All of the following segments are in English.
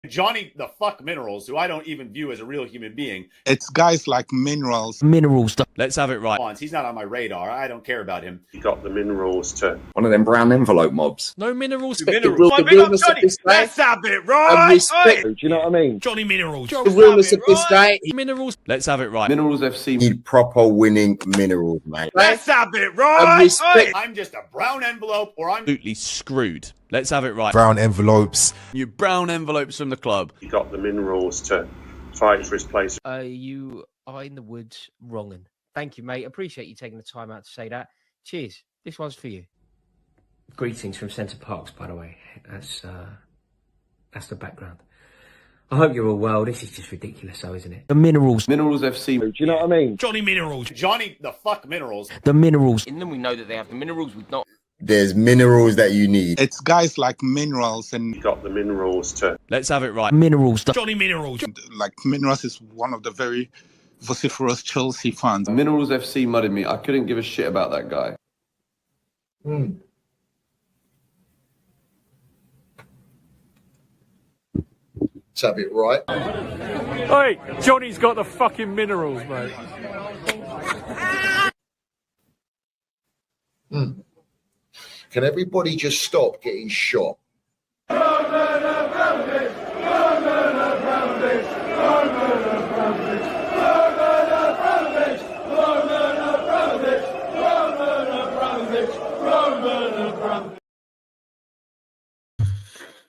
Johnny the fuck Minerals, who I don't even view as a real human being. It's guys like Minerals. Let's have it right. He's not on my radar. I don't care about him. You got the Minerals to... One of them brown envelope mobs. No Minerals. Minerals. My big up Johnny. Let's have it right. Do you know what I mean? Johnny Minerals. The realness of this guy. Minerals. Let's have it right. Minerals FC. Need proper winning Minerals, mate. Let's have it right. respect. I'm just a brown envelope, or I'm absolutely screwed. Let's have it right. Brown envelopes. You brown envelopes from the club. You got the Minerals to fight for his place. You are in the woods wronging. Thank you, mate. Appreciate you taking the time out to say that. Cheers. This one's for you. Greetings from Centre Parks, by the way. That's the background. I hope you're all well. This is just ridiculous, though, isn't it? The Minerals. Minerals FC. Do you know what I mean? Johnny Minerals. Johnny the fuck Minerals. The Minerals. In them, we know that they have the minerals with not. There's minerals that you need. It's guys like Minerals and You got the Minerals to... Let's have it right. Minerals. Johnny Minerals. like Minerals is one of the very vociferous Chelsea fans. Minerals FC mudded me. I couldn't give a shit about that guy. Let's have it right. Hey, Johnny's got the fucking minerals, mate. Can everybody just stop getting shot?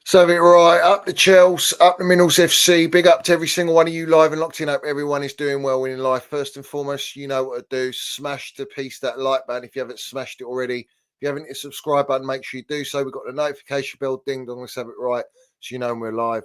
So it right, up the Chelsea, up the Minerals FC, big up to every single one of you live and locked in. Hope everyone is doing well in life. First and foremost, you know what to do. Smash the piece, that like button if you haven't smashed it already. If you haven't hit the subscribe button, make sure you do so. We've got the notification bell ding dong, let's have it right, so you know when we're live.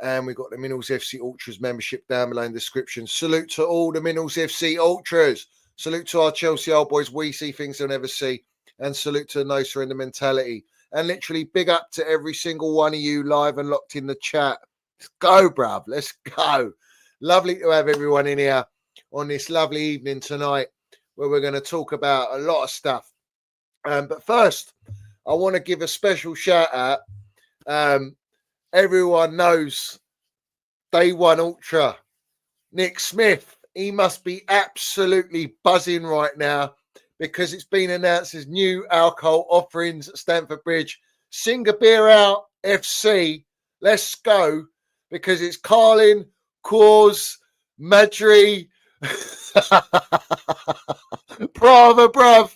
And we've got the Minerals FC Ultras membership down below in the description. Salute to all the Minerals FC Ultras. Salute to our Chelsea old boys. We see things they'll never see. And salute to the no surrender mentality. And literally big up to every single one of you live and locked in the chat. Let's go, bruv. Let's go. Lovely to have everyone in here on this lovely evening tonight where we're going to talk about a lot of stuff. But first, I want to give a special shout out. Everyone knows Day One Ultra, Nick Smith. He must be absolutely buzzing right now because it's been announced as new alcohol offerings at Stamford Bridge. Sing a Beer Out FC. Let's go, because it's Carlin, Cause, Madri, Brava, bruv.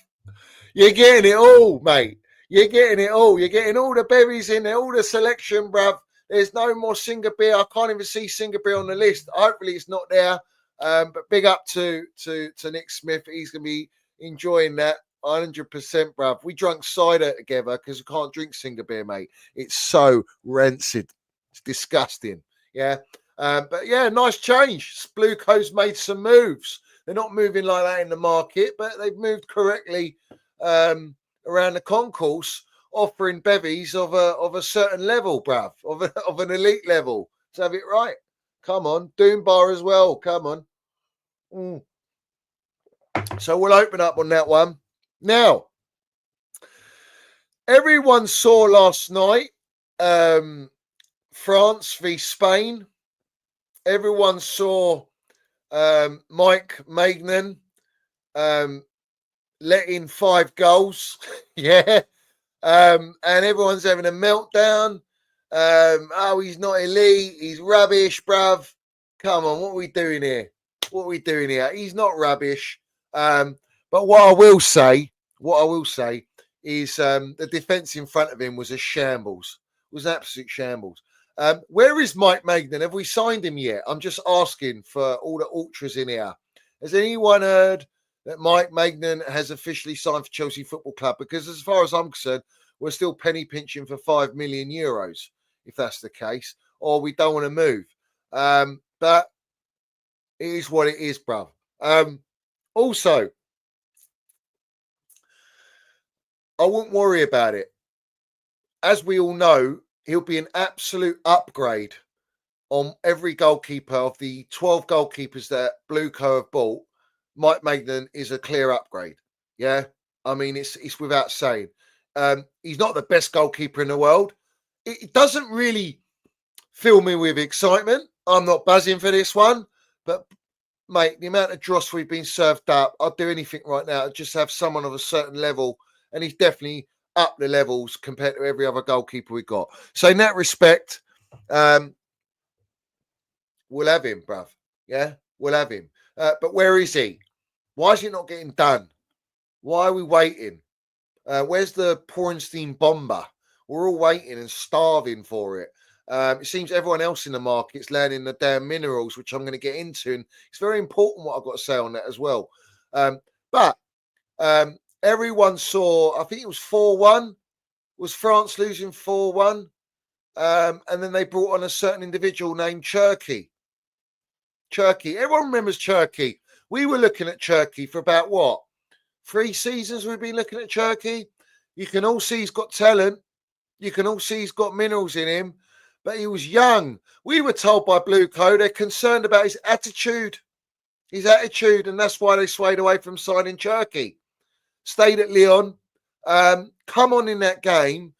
You're getting it all, mate. You're getting it all. You're getting all the berries in there, all the selection, bruv. There's no more Singer Beer. I can't even see Singer Beer on the list. Hopefully it's not there. But big up to Nick Smith. He's going to be enjoying that 100%, bruv. We drank cider together because we can't drink Singer Beer, mate. It's so rancid. It's disgusting. Yeah. But yeah, nice change. Blue Coast made some moves. They're not moving like that in the market, but they've moved correctly around the concourse, offering bevies of a certain level, bruv, of an elite level. Let's have it right. Come on. Doom Bar as well. Come on. So we'll open up on that one. Now, everyone saw last night France v Spain. Everyone saw Mike Maignan let in 5 goals. Yeah. And everyone's having a meltdown. Oh, he's not elite. He's rubbish, bruv. Come on, what are we doing here? What are we doing here? He's not rubbish. But what I will say is the defence in front of him was a shambles. It was an absolute shambles. Where is Mike Maignan? Have we signed him yet? I'm just asking for all the ultras in here. Has anyone heard that Mike Maignan has officially signed for Chelsea Football Club? Because as far as I'm concerned, we're still penny pinching for €5 million, if that's the case, or we don't want to move. But it is what it is, bruv. Also, I wouldn't worry about it. As we all know, he'll be an absolute upgrade on every goalkeeper of the 12 goalkeepers that Blueco have bought. Mike Maignan is a clear upgrade. Yeah, I mean, it's without saying. He's not the best goalkeeper in the world. It doesn't really fill me with excitement. I'm not buzzing for this one, but mate, the amount of dross we've been served up, I'd do anything right now to just have someone of a certain level, and he's definitely up the levels compared to every other goalkeeper we got. So in that respect, we'll have him, bruv. Yeah, we'll have him. But where is he? Why is it not getting done? Why are we waiting? Where's the Pornstein bomber? We're all waiting and starving for it. It seems everyone else in the market's landing the damn minerals, which I'm going to get into. And it's very important what I've got to say on that as well. But everyone saw, I think it was 4-1. Was France losing 4-1? And then they brought on a certain individual named Cherky. Everyone remembers Cherky. We were looking at Cherky for about what? 3 seasons we've been looking at Cherky. You can all see he's got talent. You can all see he's got minerals in him. But he was young. We were told by Blue Co they're concerned about his attitude. And that's why they swayed away from signing Cherky. Stayed at Lyon. Come on in that game.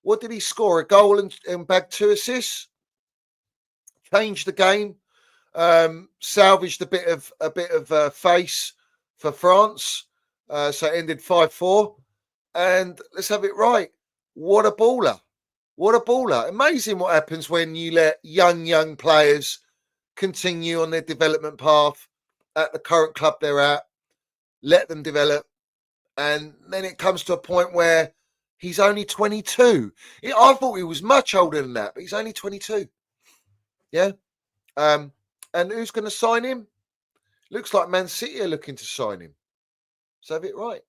What did he score? A goal and bagged 2 assists. Changed the game. Salvaged a bit of face for France. So it ended 5-4. And let's have it right. What a baller. Amazing what happens when you let young players continue on their development path at the current club they're at. Let them develop. And then it comes to a point where he's only 22. I thought he was much older than that, but he's only 22. Yeah. And who's going to sign him? Looks like Man City are looking to sign him. So have it right.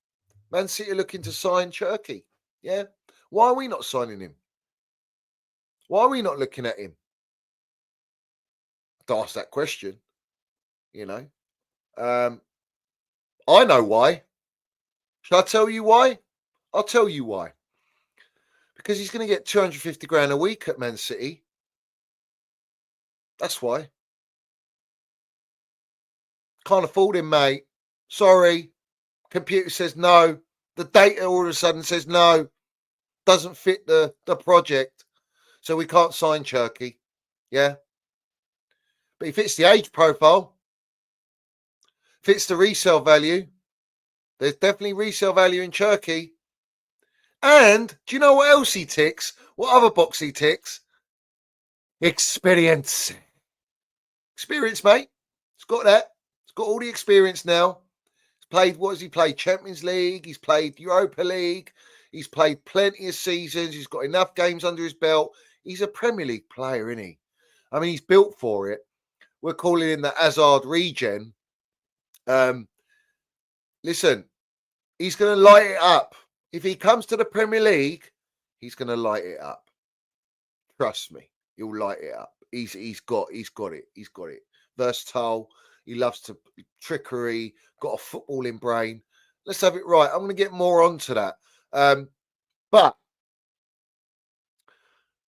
Man City are looking to sign Cherky. Yeah. Why are we not signing him? Why are we not looking at him? To ask that question, you know. I know why. Shall I tell you why? I'll tell you why. Because he's going to get 250 grand a week at Man City. That's why. Can't afford him, mate. Sorry. Computer says no. The data all of a sudden says no. Doesn't fit the project. So we can't sign Cherky. Yeah. But he fits the age profile. Fits the resale value. There's definitely resale value in Cherky. And do you know what else he ticks? What other box he ticks? Experience. Experience, mate. He's got that. He's got all the experience now. He's played, what has he played? Champions League. He's played Europa League. He's played plenty of seasons. He's got enough games under his belt. He's a Premier League player, isn't he? I mean, he's built for it. We're calling him the Hazard regen. Listen, he's going to light it up. If he comes to the Premier League, he's going to light it up. Trust me, he'll light it up. He's got it. Versatile. He loves to trickery. Got a footballing brain. Let's have it right. I'm going to get more onto that. But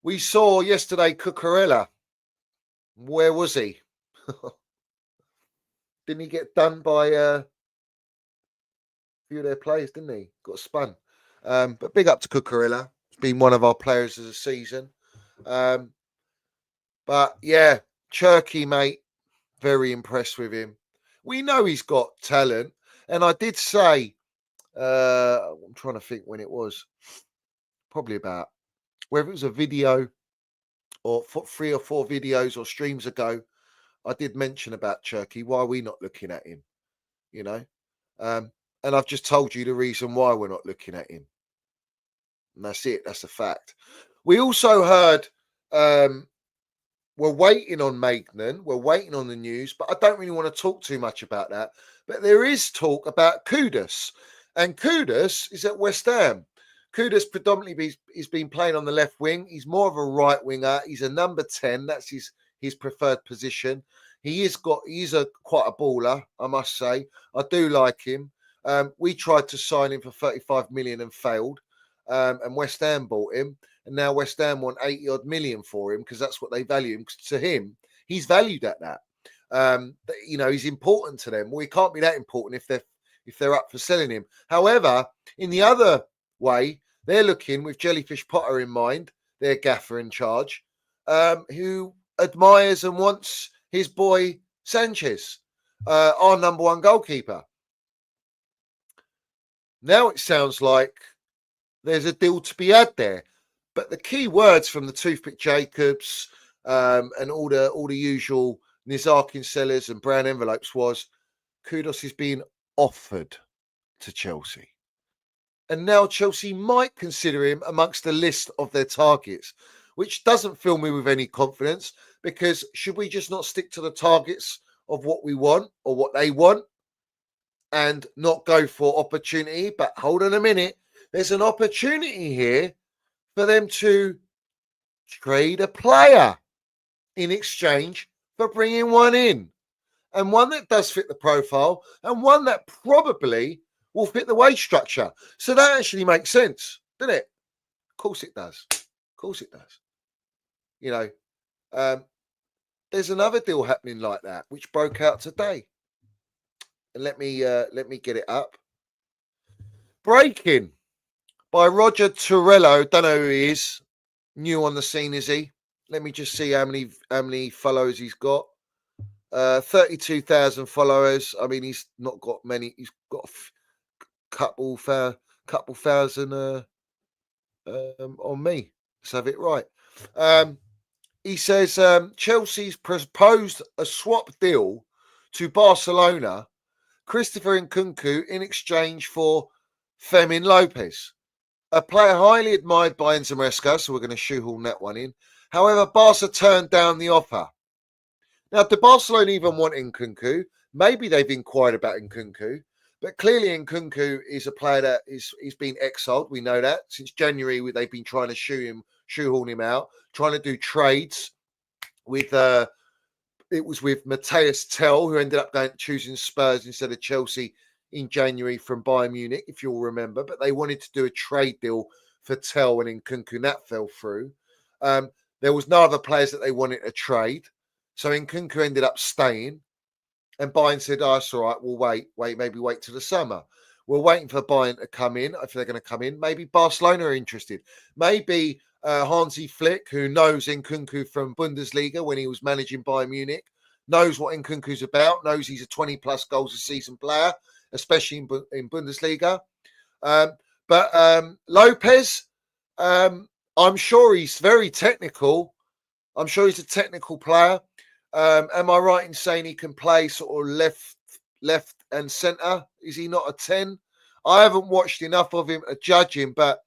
we saw yesterday Cucurella. Where was he? Didn't he get done by a few of their players, didn't he? Got spun. But big up to Cucurella. He's been one of our players of the season. But yeah, Cherky, mate, very impressed with him. We know he's got talent. And I did say, I'm trying to think when it was, probably about, whether it was a video or 3 or 4 videos or streams ago, I did mention about Cherky. Why are we not looking at him? You know? And I've just told you the reason why we're not looking at him. And that's it. That's a fact. We also heard we're waiting on Maignan. We're waiting on the news, but I don't really want to talk too much about that. But there is talk about Kudus. And Kudus is at West Ham. Kudus predominantly he's been playing on the left wing. He's more of a right winger. He's a number 10. That's his preferred position. He's quite a baller, I must say. I do like him. We tried to sign him for 35 million and failed. And West Ham bought him. And now West Ham want 80 odd million for him because that's what they value him. To him, he's valued at that. You know, he's important to them. Well, he can't be that important if they're up for selling him. However, in the other way, they're looking with Jellyfish Potter in mind, their gaffer in charge. who admires and wants his boy Sanchez, our number one goalkeeper. Now it sounds like there's a deal to be had there. But the key words from the Toothpick Jacobs and all the usual Nizarkin sellers and brown envelopes was Kudus is being offered to Chelsea. And now Chelsea might consider him amongst the list of their targets, which doesn't fill me with any confidence, because should we just not stick to the targets of what we want or what they want and not go for opportunity? But hold on a minute. There's an opportunity here for them to trade a player in exchange for bringing one in, and one that does fit the profile and one that probably will fit the wage structure. So that actually makes sense, doesn't it? Of course it does. Of course it does. You know, there's another deal happening like that, which broke out today. And let me get it up. Breaking by Roger Torello. Don't know who he is. New on the scene, is he? Let me just see how many followers he's got. 32,000 followers. I mean, he's not got many. He's got a couple thousand on me. Let's have it right. He says Chelsea's proposed a swap deal to Barcelona, Christopher Nkunku, in exchange for Fermin Lopez, a player highly admired by Enzo Maresca, so we're going to shoehorn that one in. However, Barca turned down the offer. Now, do Barcelona even want Nkunku? Maybe they've inquired about Nkunku, but clearly Nkunku is a player that he's been exiled. We know that. Since January, they've been trying to shoehorn him out, trying to do trades with, it was with Matthias Tell, who ended up choosing Spurs instead of Chelsea in January from Bayern Munich, if you'll remember. But they wanted to do a trade deal for Tell and Nkunku, and that fell through. There was no other players that they wanted to trade. So Nkunku ended up staying. And Bayern said, oh, that's all right, we'll maybe wait till the summer. We're waiting for Bayern to come in, if they're going to come in. Maybe Barcelona are interested. Maybe Hansi Flick, who knows Nkunku from Bundesliga when he was managing Bayern Munich, knows what Nkunku's about, knows he's a 20-plus goals a season player, especially in Bundesliga. But Lopez, I'm sure he's very technical. I'm sure he's a technical player. Am I right in saying he can play sort of left and centre? Is he not a 10? I haven't watched enough of him to judge him, but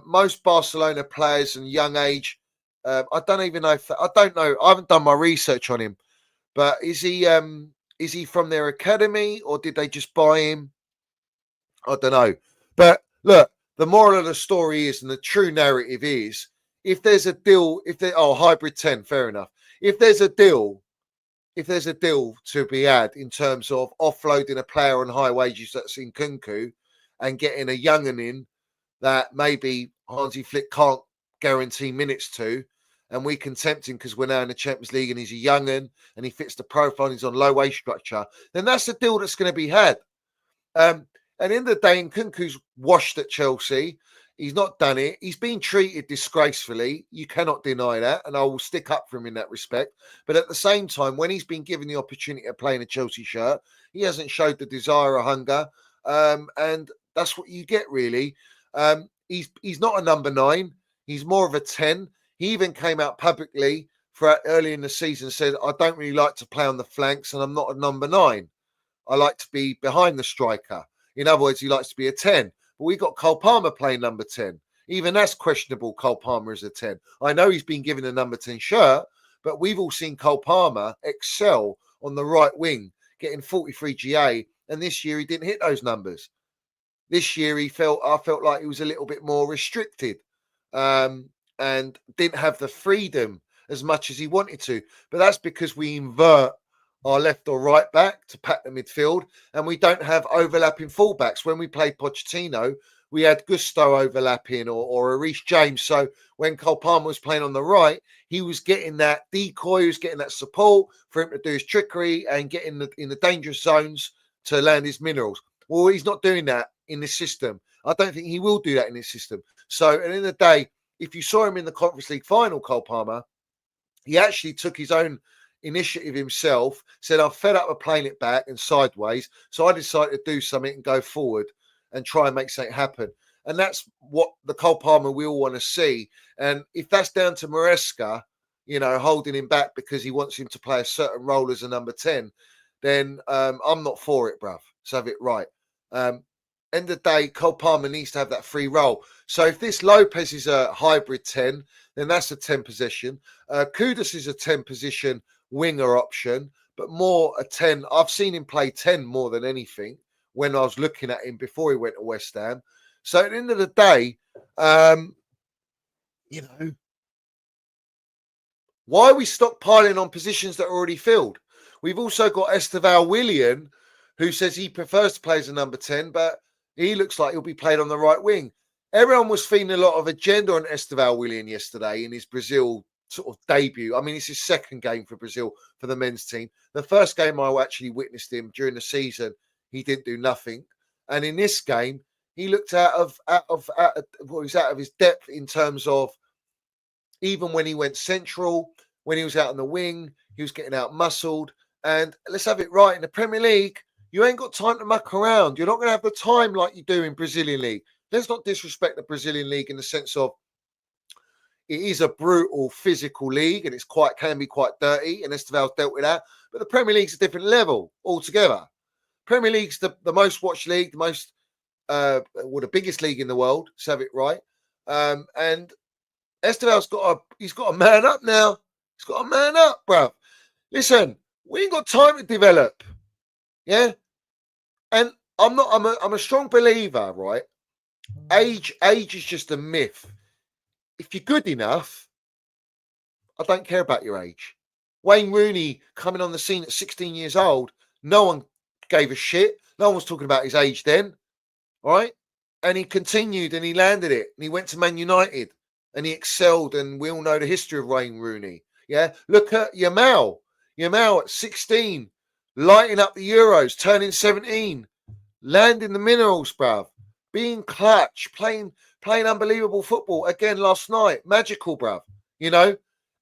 most Barcelona players and young age, I don't even know I don't know. I haven't done my research on him, but is he from their academy or did they just buy him? I don't know. But look, the moral of the story is, and the true narrative is, if there's a deal, hybrid 10, fair enough. If there's a deal to be had in terms of offloading a player on high wages that's in Nkunku and getting a young'un in that maybe Hansi Flick can't guarantee minutes to, and we can tempt him because we're now in the Champions League and he's a young'un and he fits the profile and he's on low wage structure, then that's the deal that's going to be had. And in the day, Nkunku's washed at Chelsea. He's not done it. He's been treated disgracefully. You cannot deny that. And I will stick up for him in that respect. But at the same time, when he's been given the opportunity of playing a Chelsea shirt, he hasn't showed the desire or hunger. And that's what you get, really. He's not a number 9. He's more of a 10. He even came out publicly early in the season and said, I don't really like to play on the flanks and I'm not a number 9. I like to be behind the striker. In other words, he likes to be a 10. But we got Cole Palmer playing number 10. Even that's questionable, Cole Palmer as a 10. I know he's been given a number 10 shirt, but we've all seen Cole Palmer excel on the right wing, getting 43 GA, and this year he didn't hit those numbers. This year I felt like he was a little bit more restricted and didn't have the freedom as much as he wanted to. But that's because we invert our left or right back to pack the midfield, and we don't have overlapping fullbacks. When we played Pochettino, we had Gusto overlapping or a Reece James. So when Cole Palmer was playing on the right, he was getting that decoy, he was getting that support for him to do his trickery and get in the dangerous zones to land his minerals. Well, he's not doing that in this system. I don't think he will do that in this system. So at the end of the day, if you saw him in the Conference League final, Cole Palmer, He actually took his own initiative himself, said, I'm fed up of playing it back and sideways. So I decided to do something and go forward and try and make something happen. And that's what the Cole Palmer we all want to see. And if that's down to Maresca, you know, holding him back because he wants him to play a certain role as a number 10, then I'm not for it, bruv. So have it right. End of the day, Cole Palmer needs to have that free role. So if this Lopez is a hybrid 10, then that's a 10 position. Kudus is a 10 position winger option, but more a 10. I've seen him play 10 more than anything when I was looking at him before he went to West Ham. So at the end of the day, you know, why are we stockpiling on positions that are already filled? We've also got Esteval Willian, who says he prefers to play as a number 10, but he looks like he'll be played on the right wing. Everyone was feeling a lot of agenda on Esteval Willian yesterday in his Brazil sort of debut. I mean, it's his second game for Brazil for the men's team. The first game I actually witnessed him during the season, he didn't do nothing. And in this game, he looked out of his depth in terms of even when he went central, when he was out on the wing, he was getting out muscled. And let's have it right, in the Premier League, you ain't got time to muck around. You're not going to have the time like you do in Brazilian League. Let's not disrespect the Brazilian League in the sense of it is a brutal physical league and can be quite dirty, and Esteval's dealt with that. But the Premier League's a different level altogether. Premier League's the most watched league, the biggest league in the world. Let's have it right. And Esteval's he's got to man up now. He's got to man up, bruv. Listen, we ain't got time to develop. Yeah. And I'm a strong believer, right? Age is just a myth. If you're good enough, I don't care about your age. Wayne Rooney coming on the scene at 16 years old, no one gave a shit. No one was talking about his age then. All right. And he continued and he landed it. And he went to Man United and he excelled. And we all know the history of Wayne Rooney. Yeah. Look at Yamal. Yamal at 16, lighting up the Euros, turning 17, landing the minerals, bruv. Being clutch, playing unbelievable football again last night. Magical, bruv. You know,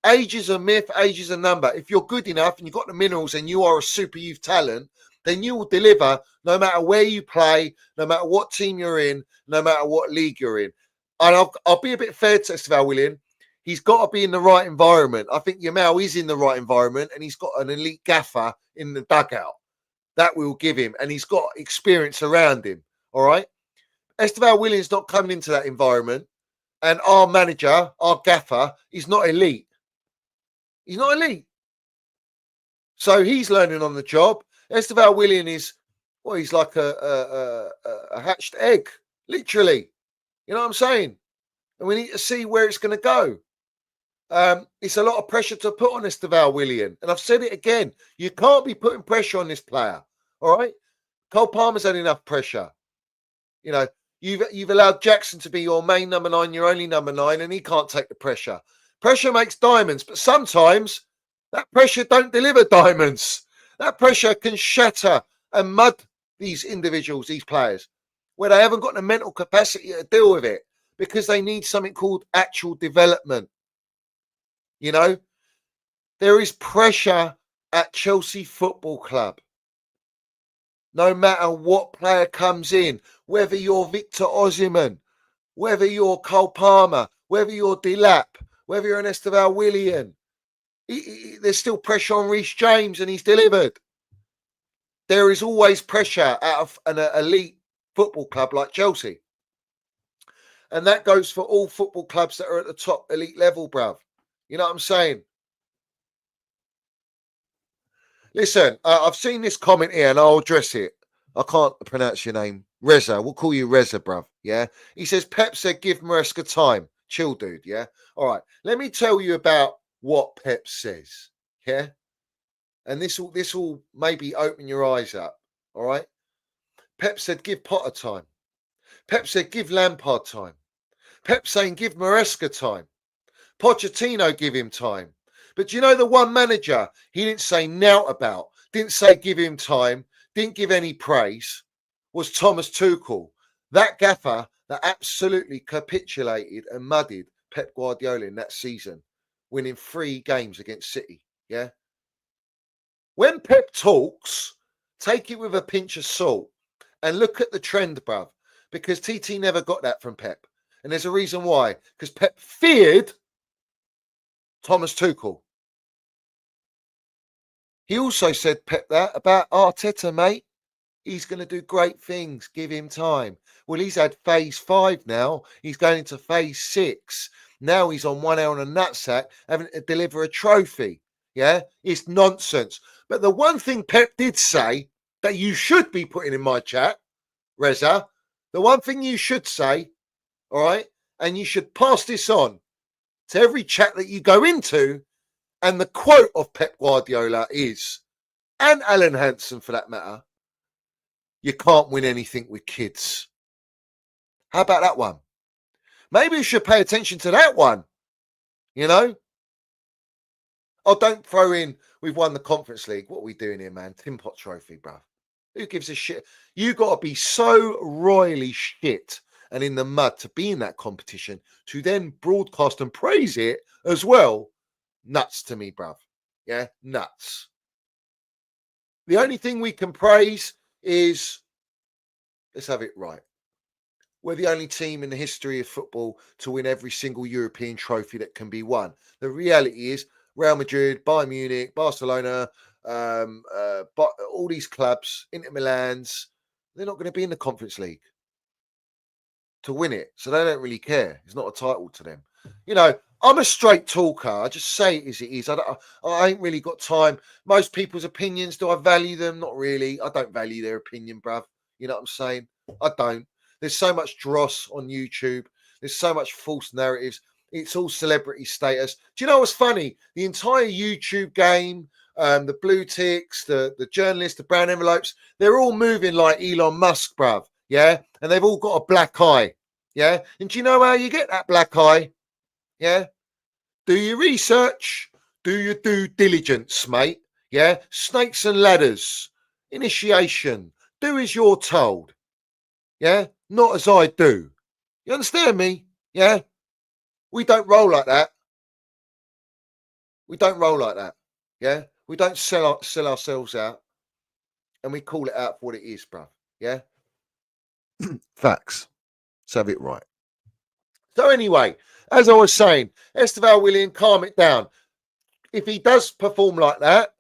age is a myth, age is a number. If you're good enough and you've got the minerals and you are a super youth talent, then you will deliver no matter where you play, no matter what team you're in, no matter what league you're in. And I'll be a bit fair to Esteval Willian. He's got to be in the right environment. I think Yamal is in the right environment and he's got an elite gaffer in the dugout. That will give him. And he's got experience around him. All right? Esteval Willian's not coming into that environment. And our manager, our gaffer, is not elite. He's not elite. So he's learning on the job. Esteval Willian is, well, he's like a hatched egg, literally. You know what I'm saying? And we need to see where it's going to go. It's a lot of pressure to put on Esteval Willian. And I've said it again. You can't be putting pressure on this player. All right? Cole Palmer's had enough pressure. You know, you've allowed Jackson to be your main number 9, your only number 9, and he can't take the pressure. Pressure makes diamonds, but sometimes that pressure don't deliver diamonds. That pressure can shatter and mud these individuals, these players, where they haven't got the mental capacity to deal with it because they need something called actual development. You know, there is pressure at Chelsea Football Club. No matter what player comes in, whether you're Victor Osimhen, whether you're Cole Palmer, whether you're Delap, whether you're an Esteval Willian, there's still pressure on Reece James and he's delivered. There is always pressure out of an elite football club like Chelsea. And that goes for all football clubs that are at the top elite level, bruv. You know what I'm saying? Listen, I've seen this comment here and I'll address it. I can't pronounce your name. Reza. We'll call you Reza, bruv. Yeah? He says, Pep said give Maresca time. Chill, dude. Yeah? All right. Let me tell you about what Pep says. Yeah? And this will maybe open your eyes up. All right? Pep said give Potter time. Pep said give Lampard time. Pep saying give Maresca time. Pochettino give him time. But do you know the one manager he didn't say nout about, didn't say give him time, didn't give any praise, was Thomas Tuchel. That gaffer that absolutely capitulated and muddied Pep Guardiola in that season. winning 3 games against City. Yeah. When Pep talks, take it with a pinch of salt and look at the trend, bruv, because TT never got that from Pep. And there's a reason why, because Pep feared Thomas Tuchel. He also said, Pep, that about Arteta, mate. He's going to do great things. Give him time. Well, he's had phase 5 now. He's going into phase 6. Now he's on 1 hour on a nutsack having to deliver a trophy. Yeah, it's nonsense. But the one thing Pep did say that you should be putting in my chat, Reza, the one thing you should say, all right, and you should pass this on to every chat that you go into, and the quote of Pep Guardiola is, and Alan Hansen for that matter, you can't win anything with kids. How about that one? Maybe you should pay attention to that one. You know? Oh, don't throw in, we've won the Conference League. What are we doing here, man? Tin Pot Trophy, bruv. Who gives a shit? You got to be so royally shit and in the mud to be in that competition, to then broadcast and praise it as well. Nuts to me, bruv. Yeah, nuts. The only thing we can praise is, let's have it right. We're the only team in the history of football to win every single European trophy that can be won. The reality is Real Madrid, Bayern Munich, Barcelona, all these clubs, Inter Milan's, they're not going to be in the Conference League to win it. So they don't really care. It's not a title to them. You know, I'm a straight talker. I just say it as it is. I ain't really got time. Most people's opinions, do I value them? Not really. I don't value their opinion, bruv. You know what I'm saying? I don't. There's so much dross on YouTube. There's so much false narratives. It's all celebrity status. Do you know what's funny? The entire YouTube game, the blue ticks, the journalists, the brown envelopes, they're all moving like Elon Musk, bruv. Yeah? And they've all got a black eye. Yeah? And do you know how you get that black eye? Yeah? Do your research. Do your due diligence, mate. Yeah? Snakes and ladders. Initiation. Do as you're told. Yeah? Not as I do. You understand me? Yeah? We don't roll like that. We don't roll like that. Yeah? We don't sell ourselves out. And we call it out for what it is, bruv. Yeah? Facts. Let's have it right. So anyway, as I was saying, Esteval Willian, calm it down. If he does perform like that,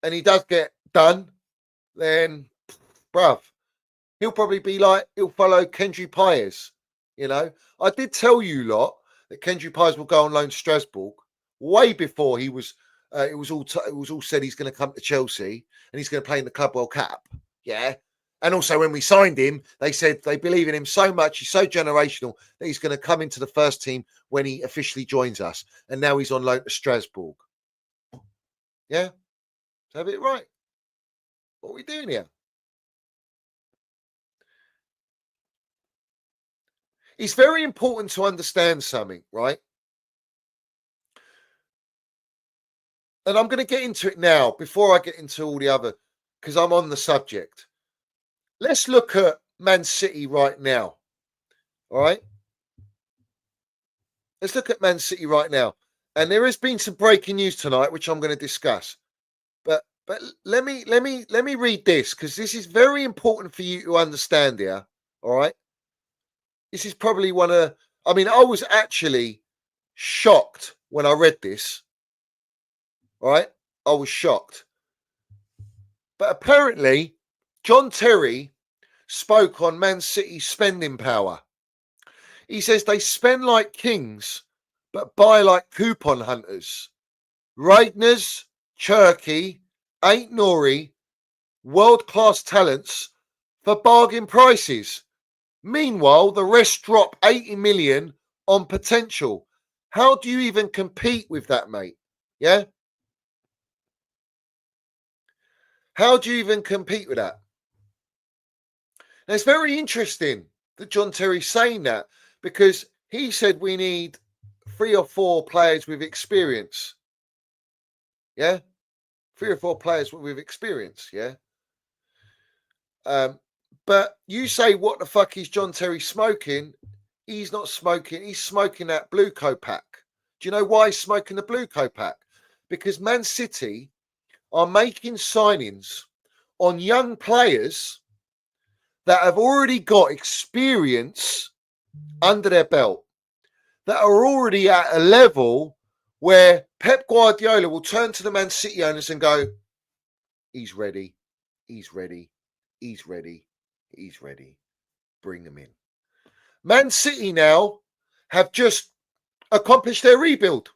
and he does get done, then, bruv, he'll probably be like, he'll follow Kendry Pires. You know, I did tell you lot that Kendry Pires will go on loan to Strasbourg way before he was. It was all said he's going to come to Chelsea and he's going to play in the Club World Cup. Yeah, and also when we signed him, they said they believe in him so much. He's so generational that he's going to come into the first team when he officially joins us. And now he's on loan to Strasbourg. Yeah, have it right. What are we doing here? It's very important to understand something, right? And I'm going to get into it now before I get into all the other, because I'm on the subject. Let's look at Man City right now. All right? Let's look at Man City right now. And there has been some breaking news tonight, which I'm going to discuss. But let me read this, because this is very important for you to understand here. All right? This is probably one of, I mean, I was actually shocked when I read this. All right? I was shocked. But apparently, John Terry spoke on Man City's spending power. He says they spend like kings, but buy like coupon hunters. Regners, Cherky, Ain't Nori, world-class talents for bargain prices. Meanwhile, the rest drop 80 million on potential. How do you even compete with that, mate? Yeah? How do you even compete with that? Now, it's very interesting that John Terry's saying that, because he said we need 3 or 4 players with experience. Yeah? 3 or 4 players with experience. Yeah? But you say, what the fuck is John Terry smoking? He's not smoking. He's smoking that Blueco pack. Do you know why he's smoking the blue Copac? Because Man City are making signings on young players that have already got experience under their belt, that are already at a level where Pep Guardiola will turn to the Man City owners and go, he's ready, he's ready, he's ready, he's ready. Bring them in. Man City now have just accomplished their rebuild.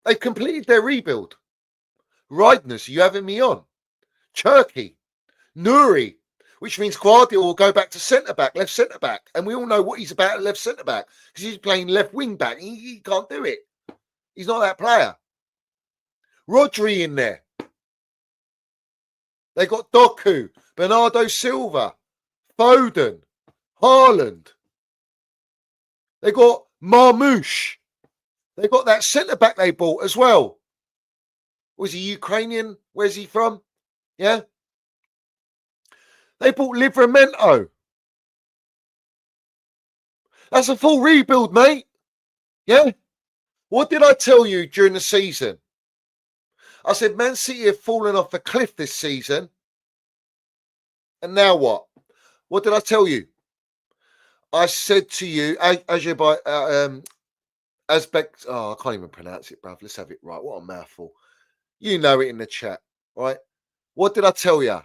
They've completed their rebuild. Rydness, you having me on? Cherky, Nuri, which means Guardiola will go back to centre-back, left centre-back. And we all know what he's about at left centre-back because he's playing left wing-back. He can't do it. He's not that player. Rodri in there. They got Doku, Bernardo Silva, Foden, Haaland. They got Marmoush. They got that centre-back they bought as well. Was he Ukrainian? Where's he from? Yeah. They bought Livramento. That's a full rebuild, mate. Yeah. What did I tell you during the season? I said Man City have fallen off a cliff this season. And now what? What did I tell you? I said to you, Azbek, I can't even pronounce it, bruv. Let's have it right. What a mouthful. You know it in the chat, right? What did I tell you?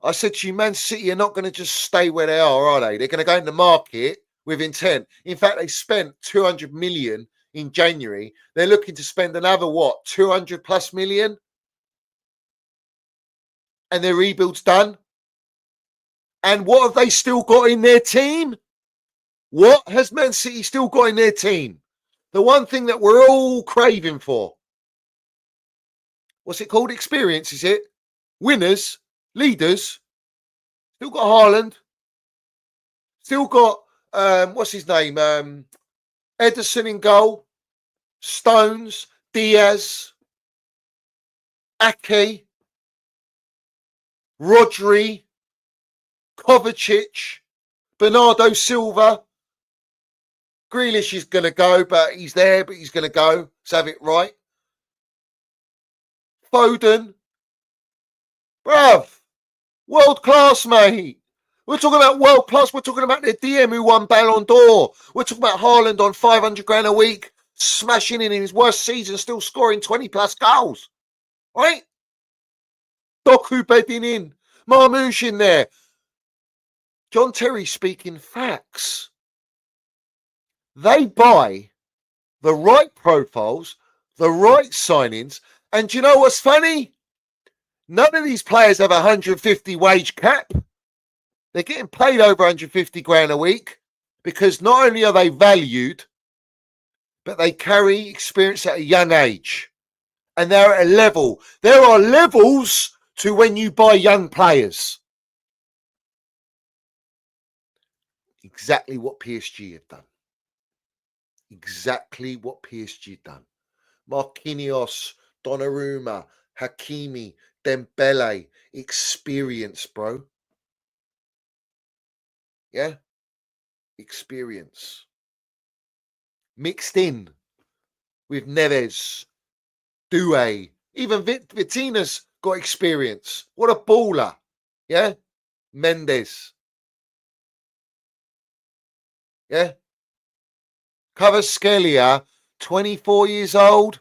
I said to you, Man City are not going to just stay where they are they? They're going to go in the market with intent. In fact, they spent 200 million in January. They're looking to spend another, 200 plus million? And their rebuild's done. And what have they still got in their team? What has Man City still got in their team? The one thing that we're all craving for. What's it called? Experience, is it? Winners, leaders. Still got Haaland. Still got, what's his name? Ederson in goal. Stones, Diaz, Ake, Rodri, Kovacic, Bernardo Silva. Grealish is going to go, but he's there, but he's going to go. Let's have it right. Foden. Bruv, world class, mate. We're talking about world class. We're talking about the DM who won Ballon d'Or. We're talking about Haaland on 500 grand a week, smashing in his worst season, still scoring 20 plus goals. Right? Doku bedding in. Marmoush in there. John Terry speaking facts. They buy the right profiles, the right signings. And do you know what's funny? None of these players have 150 wage cap. They're getting paid over 150 grand a week because not only are they valued, but they carry experience at a young age. And they're at a level. There are levels to when you buy young players. Exactly what PSG have done. Exactly what PSG have done. Marquinhos, Donnarumma, Hakimi, Dembele, experience, bro. Yeah? Experience. Mixed in with Neves, Doué, even Vitina's got experience. What a baller. Yeah? Mendes. Yeah? Kvaratskhelia, 24 years old.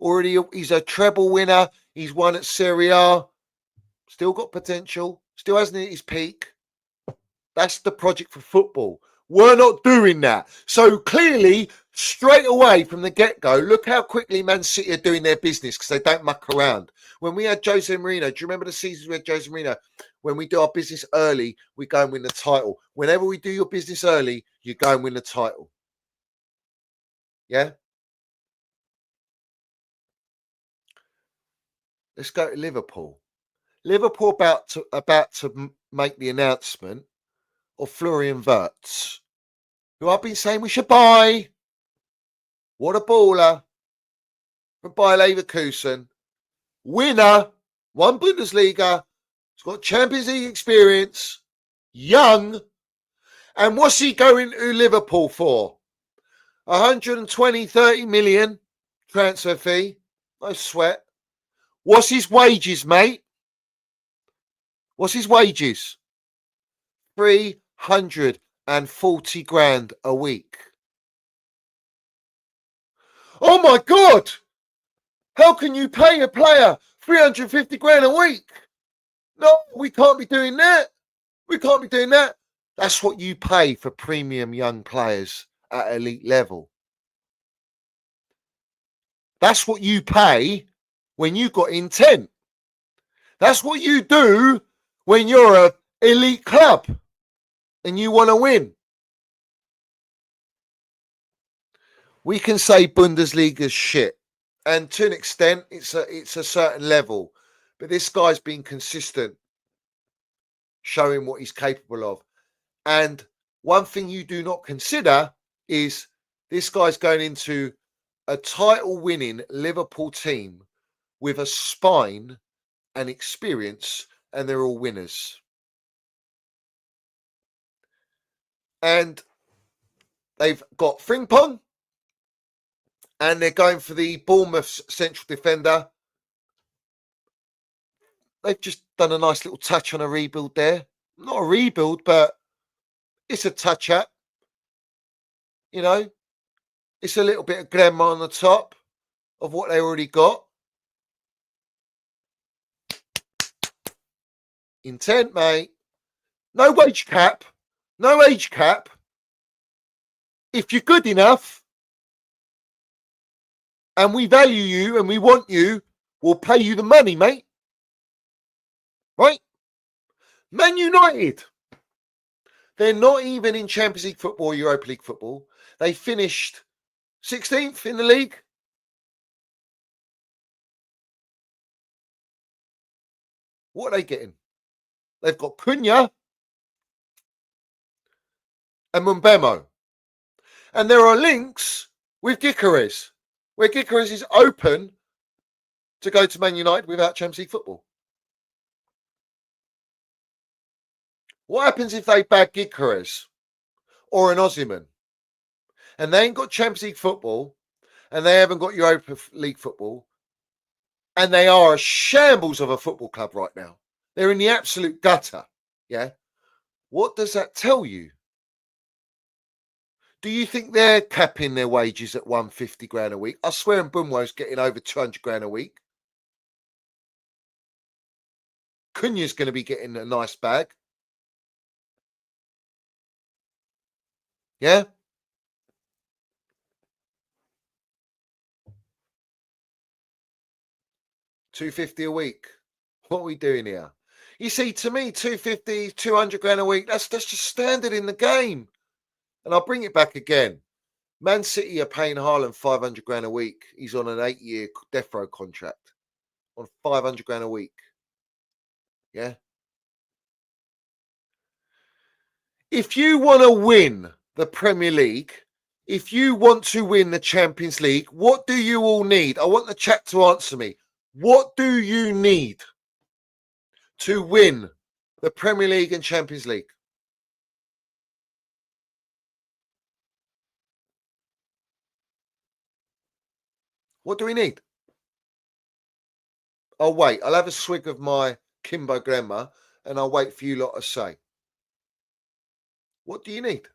Already, he's a treble winner. He's won at Serie A. Still got potential. Still hasn't hit his peak. That's the project for football. We're not doing that. So clearly, straight away from the get-go, look how quickly Man City are doing their business because they don't muck around. When we had Jose Mourinho, do you remember the seasons we had Jose Mourinho? When we do our business early, we go and win the title. Whenever we do your business early, you go and win the title. Yeah? Let's go to Liverpool. Liverpool about to make the announcement of Florian Wirtz, who I've been saying we should buy. What a baller. From Bayer Leverkusen. Winner. Won Bundesliga. He's got Champions League experience. Young. And what's he going to Liverpool for? 120, 30 million transfer fee. No sweat. What's his wages, mate? What's his wages? 340 grand a week. Oh my God! How can you pay a player 350 grand a week? No, we can't be doing that. We can't be doing that. That's what you pay for premium young players at elite level. That's what you pay when you got intent. That's what you do when you're an elite club and you want to win. We can say Bundesliga's shit, and to an extent, it's a certain level. But this guy's been consistent, showing what he's capable of. And one thing you do not consider is this guy's going into a title-winning Liverpool team with a spine and experience, and they're all winners. And they've got Frimpong, and they're going for the Bournemouth central defender. They've just done a nice little touch on a rebuild there. Not a rebuild, but it's a touch-up. You know, it's a little bit of glamour on the top of what they already got. Intent, mate. No wage cap. No age cap. If you're good enough and we value you and we want you, we'll pay you the money, mate. Right? Man United. They're not even in Champions League football or Europa League football. They finished 16th in the league. What are they getting? They've got Cunha and Mbemo. And there are links with Gyökeres, where Gyökeres is open to go to Man United without Champions League football. What happens if they bag Gyökeres or an Osimhen and they ain't got Champions League football and they haven't got Europa League football and they are a shambles of a football club right now? They're in the absolute gutter. Yeah. What does that tell you? Do you think they're capping their wages at 150 grand a week? I swear Mbumwo's getting over 200 grand a week. Cunha's going to be getting a nice bag. Yeah? $250 a week. What are we doing here? You see, to me, 250, 200 grand a week, that's just standard in the game. And I'll bring it back again. Man City are paying Haaland 500 grand a week. He's on an 8-year death row contract on 500 grand a week. Yeah. If you want to win the Premier League, if you want to win the Champions League, what do you all need? I want the chat to answer me. What do you need to win the Premier League and Champions League? What do we need? I'll wait. I'll have a swig of my Kimbo Glenma and I'll wait for you lot to say. What do you need?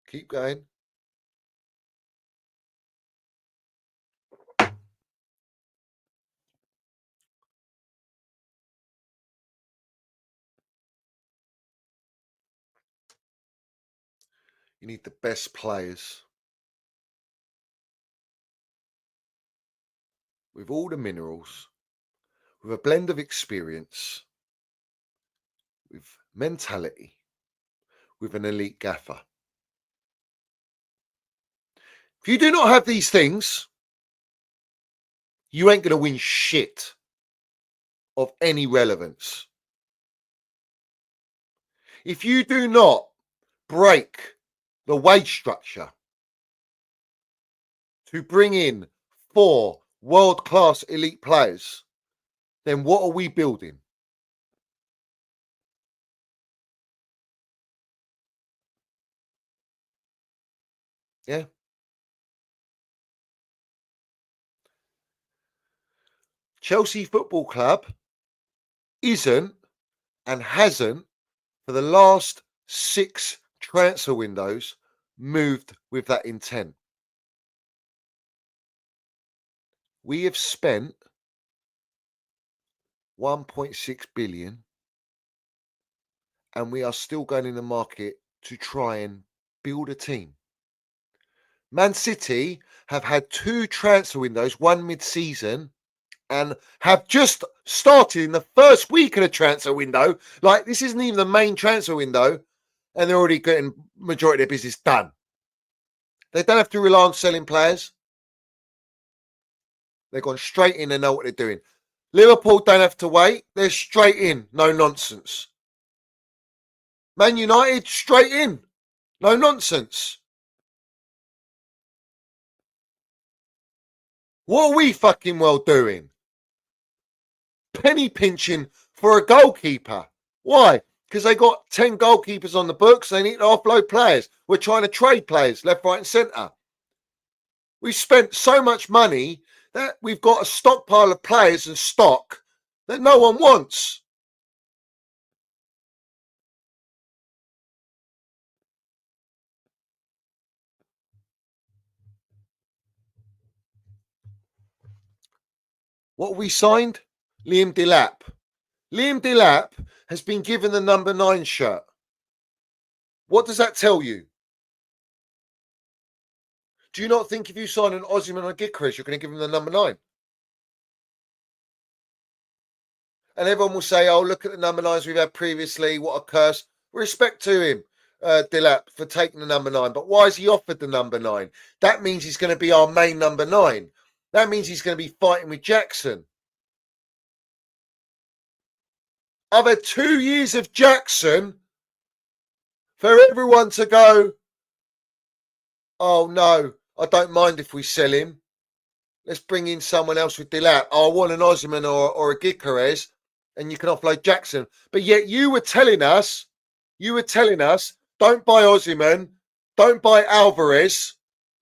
Keep going. You need the best players with all the minerals, with a blend of experience, with mentality, with an elite gaffer. If you do not have these things, you ain't going to win shit of any relevance. If you do not break the wage structure to bring in 4 world-class elite players, then what are we building? Yeah. Chelsea Football Club isn't and hasn't for the last 6 transfer windows moved with that intent. We have spent 1.6 billion and we are still going in the market to try and build a team. Man City have had 2 transfer windows, one mid-season, and have just started in the first week of the transfer window. Like, this isn't even the main transfer window, and they're already getting majority of their business done. They don't have to rely on selling players. They've gone straight in and know what they're doing. Liverpool don't have to wait. They're straight in. No nonsense. Man United, straight in. No nonsense. What are we fucking well doing? Penny pinching for a goalkeeper. Why? Because they got 10 goalkeepers on the books. They need to offload players. We're trying to trade players left, right, and centre. We spent so much money that we've got a stockpile of players and stock that no one wants. What we signed? Liam Delap. Liam Delap has been given the number 9 shirt. What does that tell you? Do you not think if you sign an Osimhen or Gyökeres, you're going to give him the number 9? And everyone will say, oh, look at the number 9s we've had previously. What a curse. Respect to him, Delap, for taking the number 9. But why is he offered the number 9? That means he's going to be our main number 9. That means he's going to be fighting with Jackson. I've had 2 years of Jackson for everyone to go, oh, no, I don't mind if we sell him. Let's bring in someone else with Delap. Oh, I want an Osimhen or a Gyökeres, and you can offload Jackson. But yet you were telling us, don't buy Osimhen, don't buy Alvarez,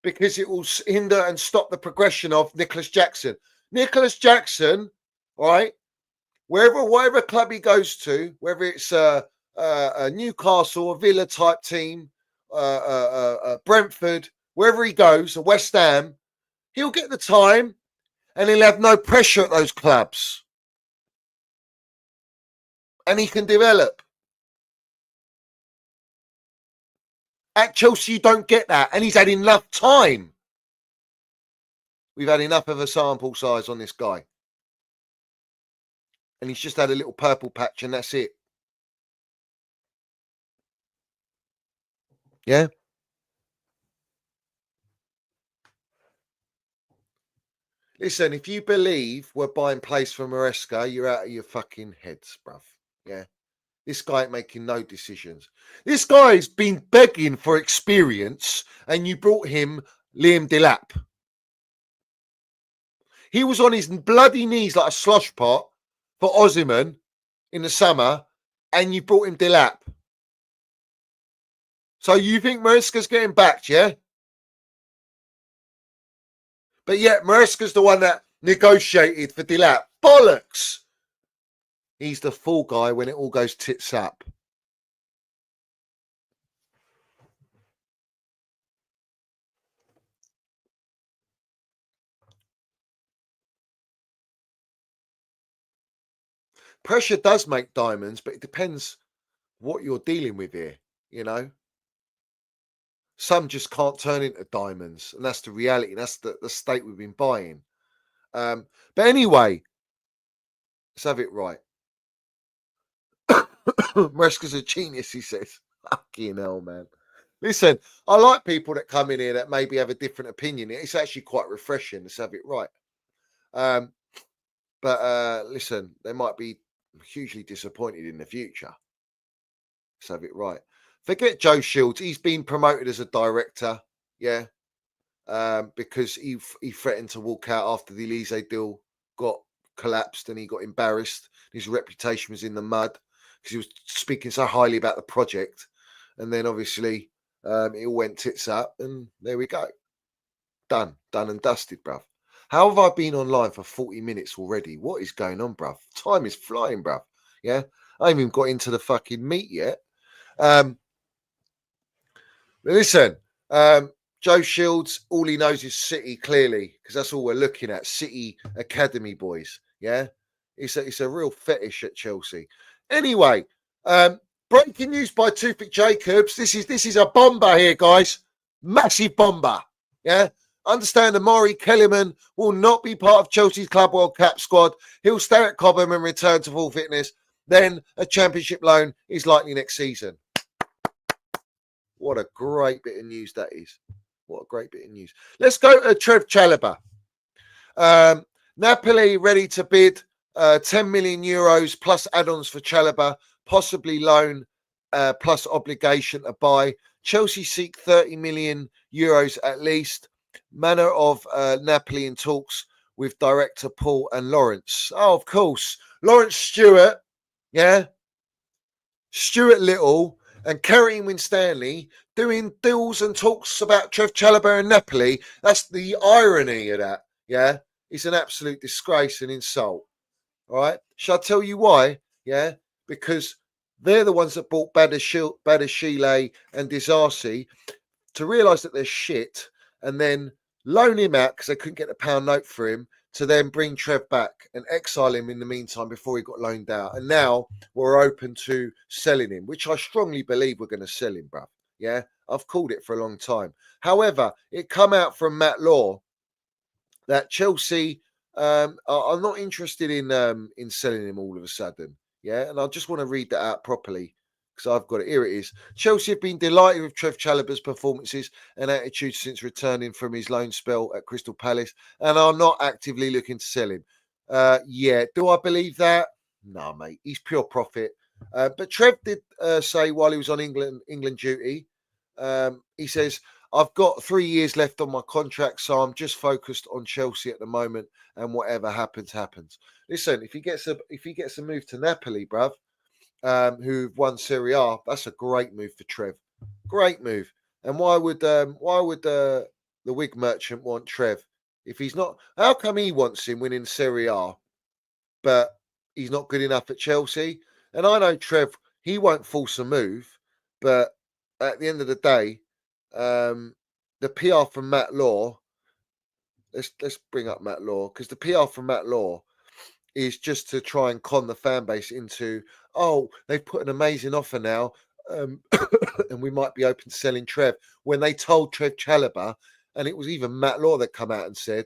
because it will hinder and stop the progression of Nicholas Jackson. Nicholas Jackson, right, whatever club he goes to, whether it's a Newcastle, a Villa type team, Brentford, wherever he goes, a West Ham, he'll get the time and he'll have no pressure at those clubs. And he can develop. At Chelsea, you don't get that. And he's had enough time. We've had enough of a sample size on this guy. And he's just had a little purple patch and that's it. Yeah? Listen, if you believe we're buying place for Maresca, you're out of your fucking heads, bruv. Yeah? This guy ain't making no decisions. This guy's been begging for experience and you brought him Liam Delap. He was on his bloody knees like a slosh pot for Osimhen in the summer and you brought him Delap. So you think Maresca's getting backed, yeah? But yet Maresca's the one that negotiated for Delap. Bollocks! He's the fool guy when it all goes tits up. Pressure does make diamonds, but it depends what you're dealing with here, you know? Some just can't turn into diamonds, and that's the reality. That's the state we've been buying. But anyway, let's have it right. Maresca's a genius, he says. Fucking hell, man. Listen, I like people that come in here that maybe have a different opinion. It's actually quite refreshing. Let's have it right. But listen, they might be hugely disappointed in the future. Let's have it right. Forget Joe Shields. He's been promoted as a director. Yeah. Because he threatened to walk out after the Elise deal got collapsed and he got embarrassed. His reputation was in the mud because he was speaking so highly about the project. And then obviously it all went tits up and there we go. Done and dusted, bruv. How have I been online for 40 minutes already? What is going on, bruv? Time is flying, bruv. Yeah. I haven't even got into the fucking meat yet. Listen, Joe Shields, all he knows is City, clearly, because that's all we're looking at. City Academy boys. Yeah. It's a real fetish at Chelsea. Anyway, breaking news by Toothpick Jacobs. This is a bomber here, guys. Massive bomber. Yeah. Understand Amari Kellerman will not be part of Chelsea's Club World Cup squad. He'll stay at Cobham and return to full fitness. Then a championship loan is likely next season. What a great bit of news that is. What a great bit of news. Let's go to Trev Chalobah. Napoli ready to bid 10 million euros plus add-ons for Chalobah, possibly loan plus obligation to buy. Chelsea seek 30 million euros at least. Manner of Napoli in talks with director Paul and Lawrence. Oh, of course. Lawrence Stewart, yeah. Stuart Little and Kerry Winstanley doing deals and talks about Trev Chalobah and Napoli. That's the irony of that, yeah. It's an absolute disgrace and insult. All right. Shall I tell you why? Yeah. Because they're the ones that bought Badashile and Disasi to realise that they're shit and then loan him out because they couldn't get a pound note for him to then bring Trev back and exile him in the meantime before he got loaned out. And now we're open to selling him, which I strongly believe we're going to sell him, bruv. Yeah, I've called it for a long time. However, it come out from Matt Law that Chelsea are not interested in selling him all of a sudden. Yeah, and I just want to read that out properly because I've got it. Here it is. Chelsea have been delighted with Trev Chalobah's performances and attitude since returning from his loan spell at Crystal Palace and are not actively looking to sell him. Yeah, do I believe that? No, mate. He's pure profit. But Trev did say while he was on England duty, he says, I've got 3 years left on my contract, so I'm just focused on Chelsea at the moment, and whatever happens, happens. Listen, if he gets a move to Napoli, bruv, who've won Serie A, that's a great move for Trev. Great move. And why would the wig merchant want Trev if he's not? How come he wants him winning Serie A, but he's not good enough at Chelsea? And I know Trev, he won't force a move, but at the end of the day, the PR from Matt Law. Let's bring up Matt Law because the PR from Matt Law is just to try and con the fan base into, oh, they've put an amazing offer now, and we might be open to selling Trev. When they told Trev Chalobah, and it was even Matt Law that come out and said,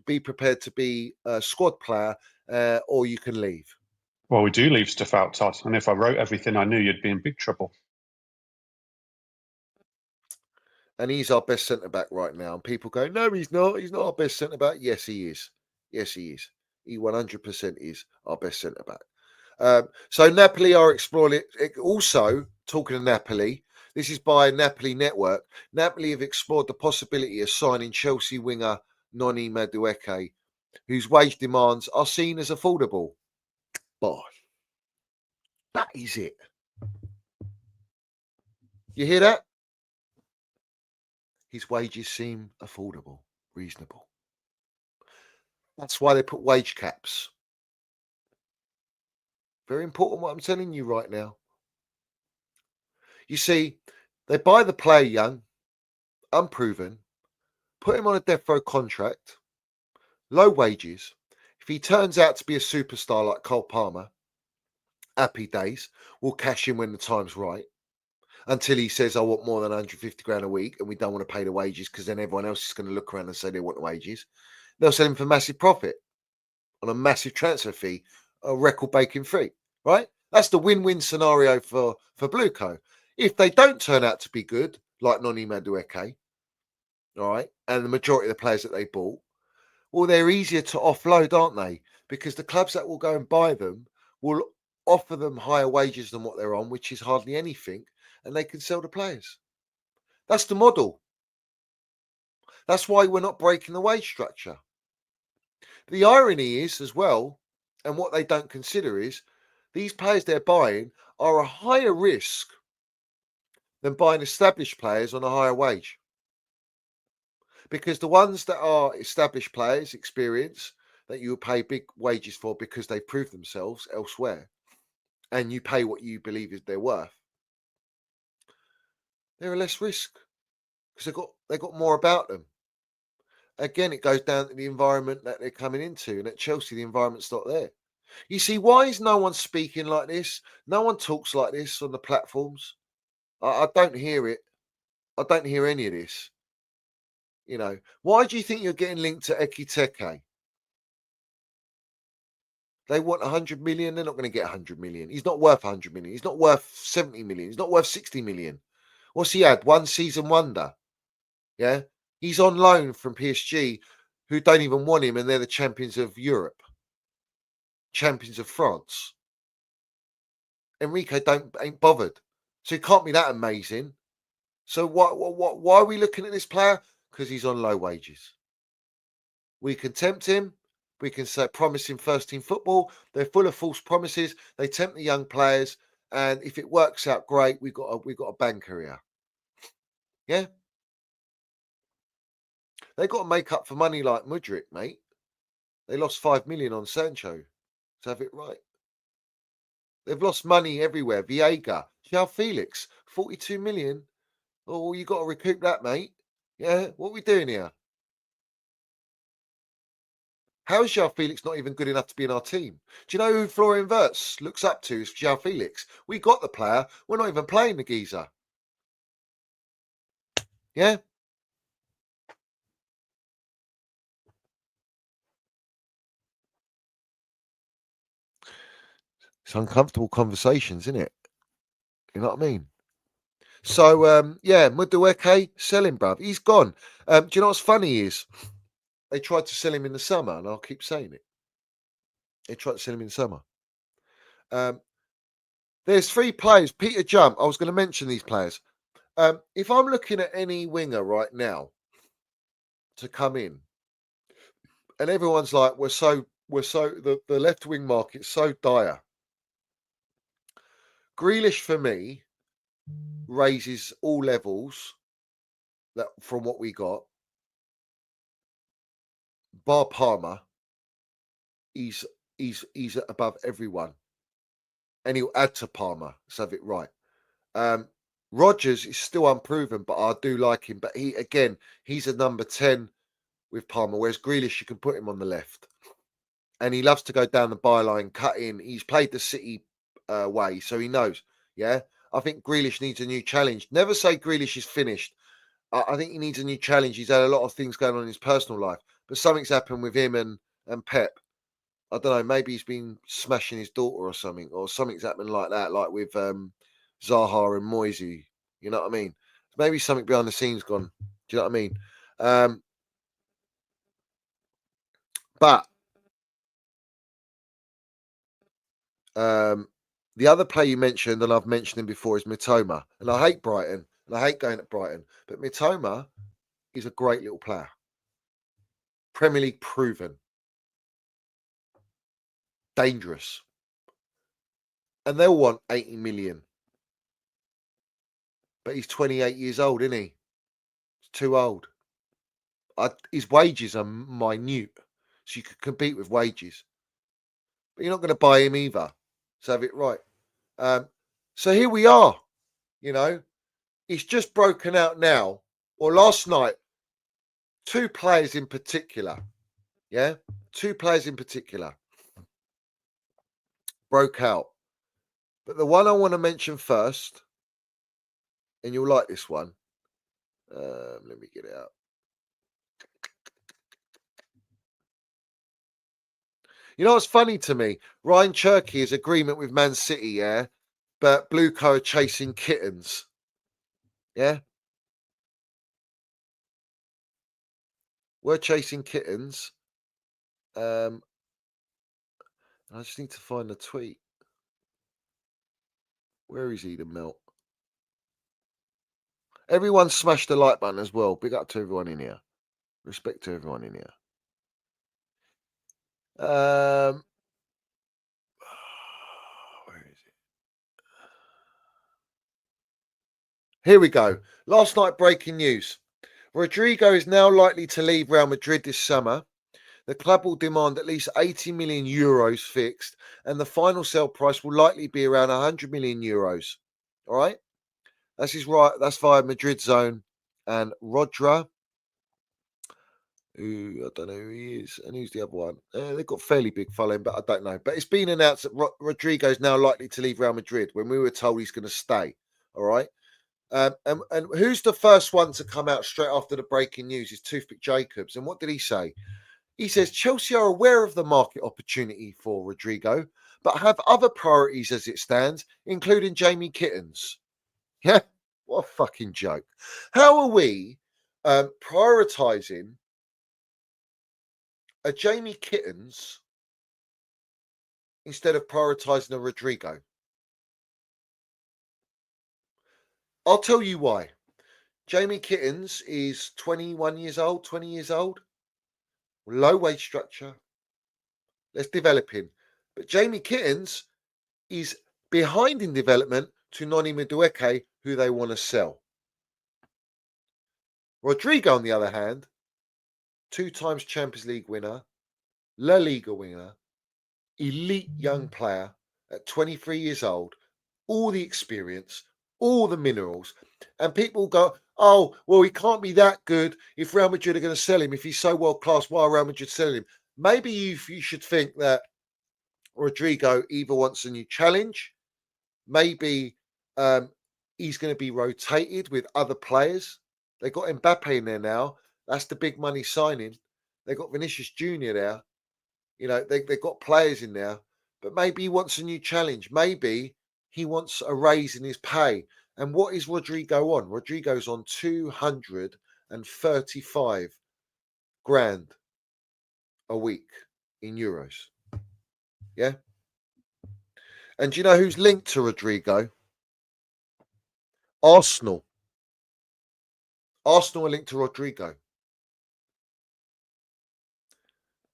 be prepared to be a squad player or you can leave. Well, we do leave stuff out, Todd. And if I wrote everything I knew, you'd be in big trouble. And he's our best centre-back right now. And people go, no, he's not. He's not our best centre-back. Yes, he is. Yes, he is. He 100% is our best centre-back. So Napoli are exploring it. Also, talking of Napoli, this is by Napoli Network. Napoli have explored the possibility of signing Chelsea winger Noni Madueke, whose wage demands are seen as affordable. Boy, that is it. You hear that? His wages seem affordable, reasonable. That's why they put wage caps. Very important what I'm telling you right now. You see, they buy the player young, unproven, put him on a death row contract, low wages. If he turns out to be a superstar like Cole Palmer, happy days, we'll cash in when the time's right. Until he says, I want more than 150 grand a week and we don't want to pay the wages because then everyone else is going to look around and say they want the wages. They'll sell him for massive profit on a massive transfer fee, a record breaking fee, right? That's the win-win scenario for Blueco. If they don't turn out to be good, like Noni Madueke, all right, and the majority of the players that they bought, well, they're easier to offload, aren't they? Because the clubs that will go and buy them will offer them higher wages than what they're on, which is hardly anything, and they can sell the players. That's the model. That's why we're not breaking the wage structure. The irony is, as well, and what they don't consider is, these players they're buying are a higher risk than buying established players on a higher wage. Because the ones that are established players, experience, that you pay big wages for because they prove themselves elsewhere, and you pay what you believe is their worth, they're a less risk because they've got more about them. Again, it goes down to the environment that they're coming into, and at Chelsea, the environment's not there. You see, why is no one speaking like this? No one talks like this on the platforms. I don't hear it. I don't hear any of this. You know, why do you think you're getting linked to Ekiteke? They want 100 million. They're not going to get 100 million. He's not worth 100 million. He's not worth 70 million. He's not worth 60 million. What's he had? One season wonder. Yeah. He's on loan from PSG, who don't even want him, and they're the champions of Europe, champions of France. Enrique ain't bothered. So he can't be that amazing. So why are we looking at this player? Because he's on low wages. We can tempt him. We can say promise him first team football. They're full of false promises. They tempt the young players, and if it works out, great. We've got a banker here. Yeah, they got to make up for money like Mudryk, mate. They lost 5 million on Sancho. To have it right. They've lost money everywhere. Viega, João Felix, 42 million. Oh, you got to recoup that, mate. Yeah, what are we doing here? How is João Felix not even good enough to be in our team? Do you know who Florian Wirtz looks up to? Is João Felix. We got the player. We're not even playing the geezer. Yeah? It's uncomfortable conversations, isn't it? You know what I mean? So, yeah, Madueke, sell him, bruv. He's gone. Do you know what's funny is they tried to sell him in the summer, and I'll keep saying it. They tried to sell him in the summer. There's 3 players. Peter Jump, I was going to mention these players. If I'm looking at any winger right now to come in, and everyone's like, the left wing market's so dire. Grealish for me raises all levels that from what we got. Bar Palmer, he's above everyone, and he'll add to Palmer. Let's have it right. Rodgers is still unproven, but I do like him. But he's a number 10 with Palmer, whereas Grealish, you can put him on the left. And he loves to go down the byline, cut in. He's played the City way, so he knows. Yeah, I think Grealish needs a new challenge. Never say Grealish is finished. I think he needs a new challenge. He's had a lot of things going on in his personal life, but something's happened with him and Pep. I don't know. Maybe he's been smashing his daughter or something's happened like that, like with Zaha and Moisey. You know what I mean? Maybe something behind the scenes gone. Do you know what I mean? But the other player you mentioned, and I've mentioned him before, is Mitoma. And I hate Brighton, and I hate going at Brighton. But Mitoma is a great little player. Premier League proven. Dangerous. And they'll want 80 million. But he's 28 years old, isn't he? He's too old. His wages are minute. So you could compete with wages. But you're not going to buy him either. So have it right. So here we are. You know, it's just broken out now. Or last night, 2 players in particular. Yeah, 2 players in particular broke out. But the one I want to mention first, and you'll like this one. Let me get it out. You know what's funny to me? Ryan Cherky is agreement with Man City, yeah? But Blueco are chasing kittens. Yeah? We're chasing kittens. I just need to find the tweet. Where is he, the melt? Everyone smashed the like button as well. Big up to everyone in here. Respect to everyone in here. Where is it? Here we go. Last night, breaking news. Rodrygo is now likely to leave Real Madrid this summer. The club will demand at least 80 million euros fixed, and the final sale price will likely be around 100 million euros. All right? That's right. That's via Madrid Zone and Rodra, who I don't know who he is, and who's the other one? They've got fairly big following, but I don't know. But it's been announced that Rodrygo is now likely to leave Real Madrid when we were told he's going to stay. All right. And who's the first one to come out straight after the breaking news is Toothpick Jacobs. And what did he say? He says Chelsea are aware of the market opportunity for Rodrygo, but have other priorities as it stands, including Jamie Kittens. Yeah, what a fucking joke. How are we prioritising a Jamie Kittens instead of prioritising a Rodrygo? I'll tell you why. Jamie Kittens is 21 years old, 20 years old. Low wage structure. Let's develop him. But Jamie Kittens is behind in development to Noni Madueke, who they want to sell. Rodrygo, on the other hand, 2 times Champions League winner, La Liga winner, elite young player at 23 years old, all the experience, all the minerals, and people go, oh, well, he can't be that good if Real Madrid are going to sell him. If he's so world-class, why are Real Madrid selling him? Maybe you should think that Rodrygo either wants a new challenge, maybe he's going to be rotated with other players. They got Mbappe in there now. That's the big money signing. They got Vinicius Jr. there. You know, they got players in there, but maybe he wants a new challenge. Maybe he wants a raise in his pay. And what is Rodrygo on? Rodrygo's on 235 grand a week in euros. Yeah. And do you know who's linked to Rodrygo? Arsenal. Arsenal are linked to Rodrygo.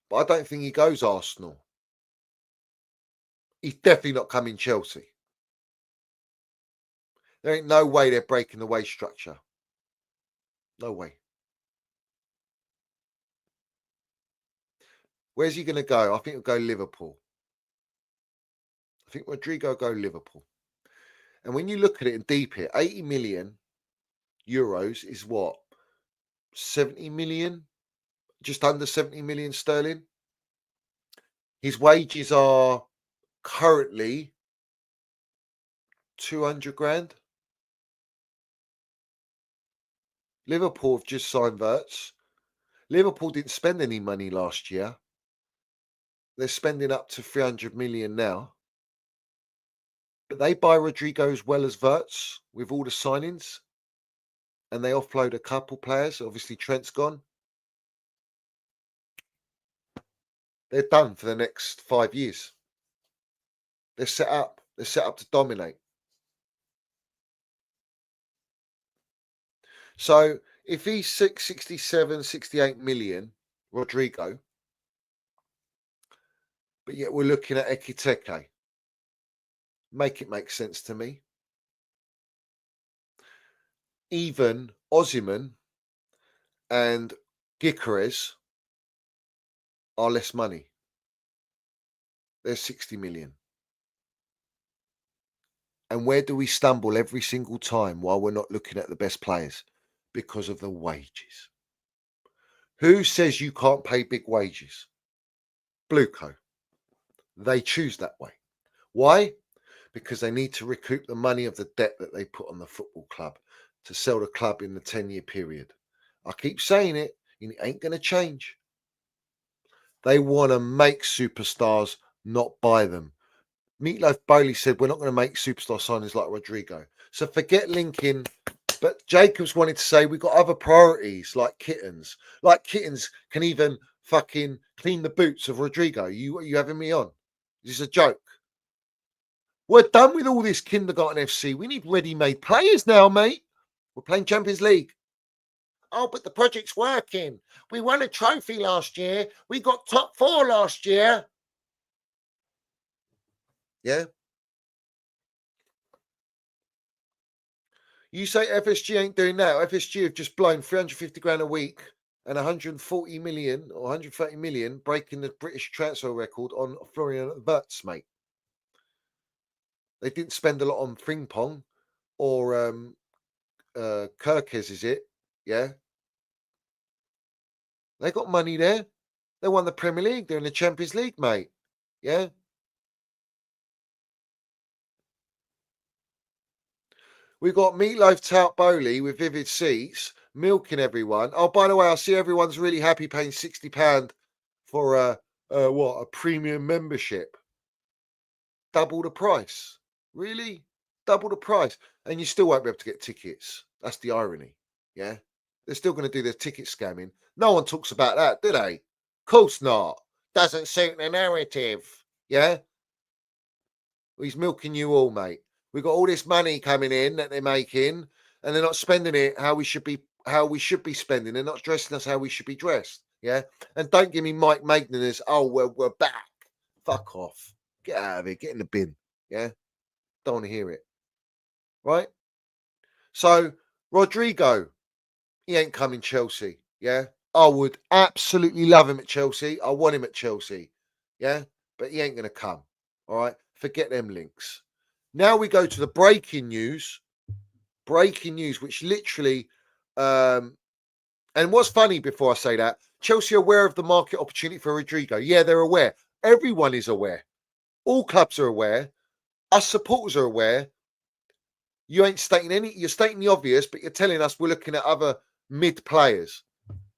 But I don't think he goes Arsenal. He's definitely not coming Chelsea. There ain't no way they're breaking the wage structure. No way. Where's he going to go? I think he'll go Liverpool. I think Rodrygo will go Liverpool. And when you look at it in deep here, 80 million euros is what? 70 million? Just under 70 million sterling. His wages are currently 200 grand. Liverpool have just signed Wirtz. Liverpool didn't spend any money last year. They're spending up to 300 million now. But they buy Rodrygo as well as Wirtz with all the signings. And they offload a couple players. Obviously, Trent's gone. They're done for the next 5 years. They're set up. They're set up to dominate. So if he's 67, 68 million, Rodrygo, but yet we're looking at Ekiteke, make it make sense to me. Even Osimhen and Gyökeres are less money. They're 60 million. And where do we stumble every single time while we're not looking at the best players? Because of the wages. Who says you can't pay big wages? Blueco. They choose that way. Why? Because they need to recoup the money of the debt that they put on the football club to sell the club in the 10-year period. I keep saying it, and it ain't going to change. They want to make superstars, not buy them. Meatloaf Bailey said, we're not going to make superstar signings like Rodrygo. So forget linking. But Jacobs wanted to say we've got other priorities like Kittens. Like Kittens can even fucking clean the boots of Rodrygo. You having me on? Is this a joke? We're done with all this kindergarten FC. We need ready-made players now, mate. We're playing Champions League. Oh, but the project's working. We won a trophy last year. We got top 4 last year. Yeah. You say FSG ain't doing that. FSG have just blown 350 grand a week and 140 million or 130 million, breaking the British transfer record on Florian Wirtz, mate. They didn't spend a lot on Frimpong or Kirkes, is it? Yeah. They got money there. They won the Premier League. They're in the Champions League, mate. Yeah. We got Meatloaf Tout Bowley with Vivid Seats, milking everyone. Oh, by the way, I see everyone's really happy paying £60 for a premium membership. Double the price. Really? Double the price. And you still won't be able to get tickets. That's the irony. Yeah. They're still going to do their ticket scamming. No one talks about that, do they? Of course not. Doesn't suit the narrative. Yeah. Well, he's milking you all, mate. We've got all this money coming in that they're making, and they're not spending it how we should be spending. They're not dressing us how we should be dressed. Yeah. And don't give me Mike Magnan as, oh, we're back. Fuck off. Get out of here. Get in the bin. Yeah. Don't want to hear it. Right? So, Rodrygo, he ain't coming Chelsea. Yeah. I would absolutely love him at Chelsea. I want him at Chelsea. Yeah. But he ain't going to come. All right. Forget them links. Now we go to the breaking news. Breaking news, which literally, and what's funny before I say that, Chelsea are aware of the market opportunity for Rodrygo. Yeah, they're aware. Everyone is aware. All clubs are aware. Us supporters are aware. You ain't stating you're stating the obvious, but you're telling us we're looking at other mid players.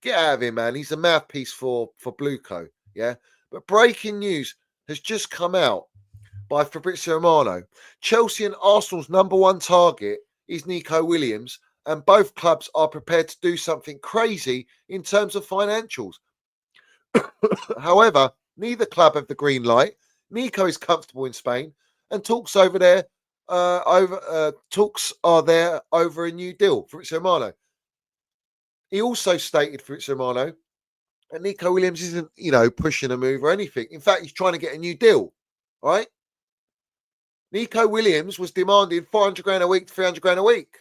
Get out of here, man. He's a mouthpiece for Blueco. Yeah. But breaking news has just come out by Fabrizio Romano. Chelsea and Arsenal's number one target is Nico Williams, and both clubs are prepared to do something crazy in terms of financials. However, neither club have the green light. Nico is comfortable in Spain, and talks are there over a new deal. Fabrizio Romano. He also stated, Fabrizio Romano, that Nico Williams isn't, pushing a move or anything. In fact, he's trying to get a new deal. All right. Nico Williams was demanding 400 grand a week to 300 grand a week,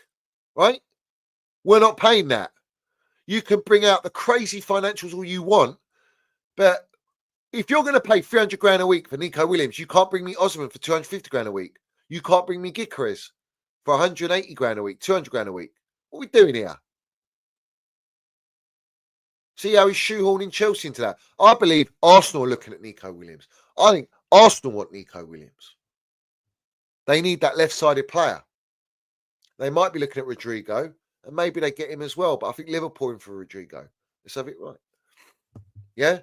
right? We're not paying that. You can bring out the crazy financials all you want, but if you're going to pay 300 grand a week for Nico Williams, you can't bring me Osimhen for 250 grand a week. You can't bring me Gyökeres for 180 grand a week, 200 grand a week. What are we doing here? See how he's shoehorning Chelsea into that? I believe Arsenal are looking at Nico Williams. I think Arsenal want Nico Williams. They need that left-sided player. They might be looking at Rodrygo, and maybe they get him as well. But I think Liverpool in for Rodrygo. Let's have it right. Yeah?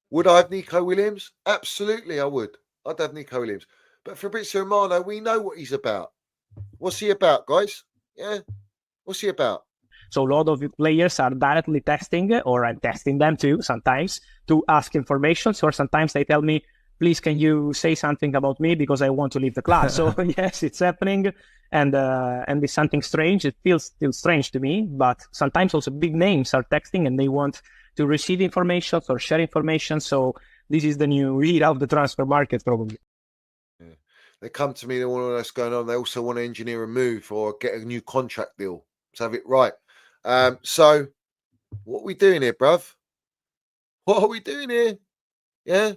Would I have Nico Williams? Absolutely, I would. I'd have Nico Williams. But Fabrizio Romano, we know what he's about. What's he about, guys? Yeah? What's he about? So a lot of players are directly testing, or I'm testing them too sometimes, to ask information. So sometimes they tell me, please, can you say something about me because I want to leave the class? So yes, it's happening. And it's something strange. It feels still strange to me, but sometimes also big names are texting and they want to receive information or share information. So this is the new era of the transfer market, probably. Yeah. They come to me, they want to know what's going on. They also want to engineer a move or get a new contract deal. Let's have it right. So what are we doing here, bruv? What are we doing here? Yeah.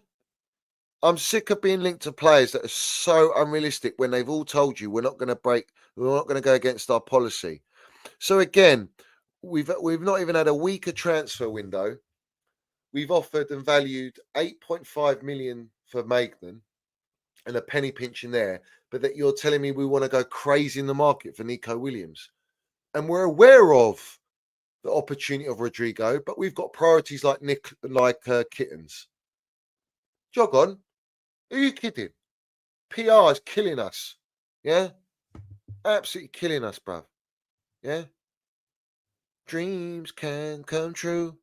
I'm sick of being linked to players that are so unrealistic when they've all told you we're not going to go against our policy. So again, we've not even had a weaker transfer window. We've offered and valued 8.5 million for Magnan and a penny pinch in there, but that you're telling me we want to go crazy in the market for Nico Williams. And we're aware of the opportunity of Rodrygo, but we've got priorities like Kittens. Jog on. Who are you kidding? PR is killing us. Yeah? Absolutely killing us, bruv. Yeah? Dreams can come true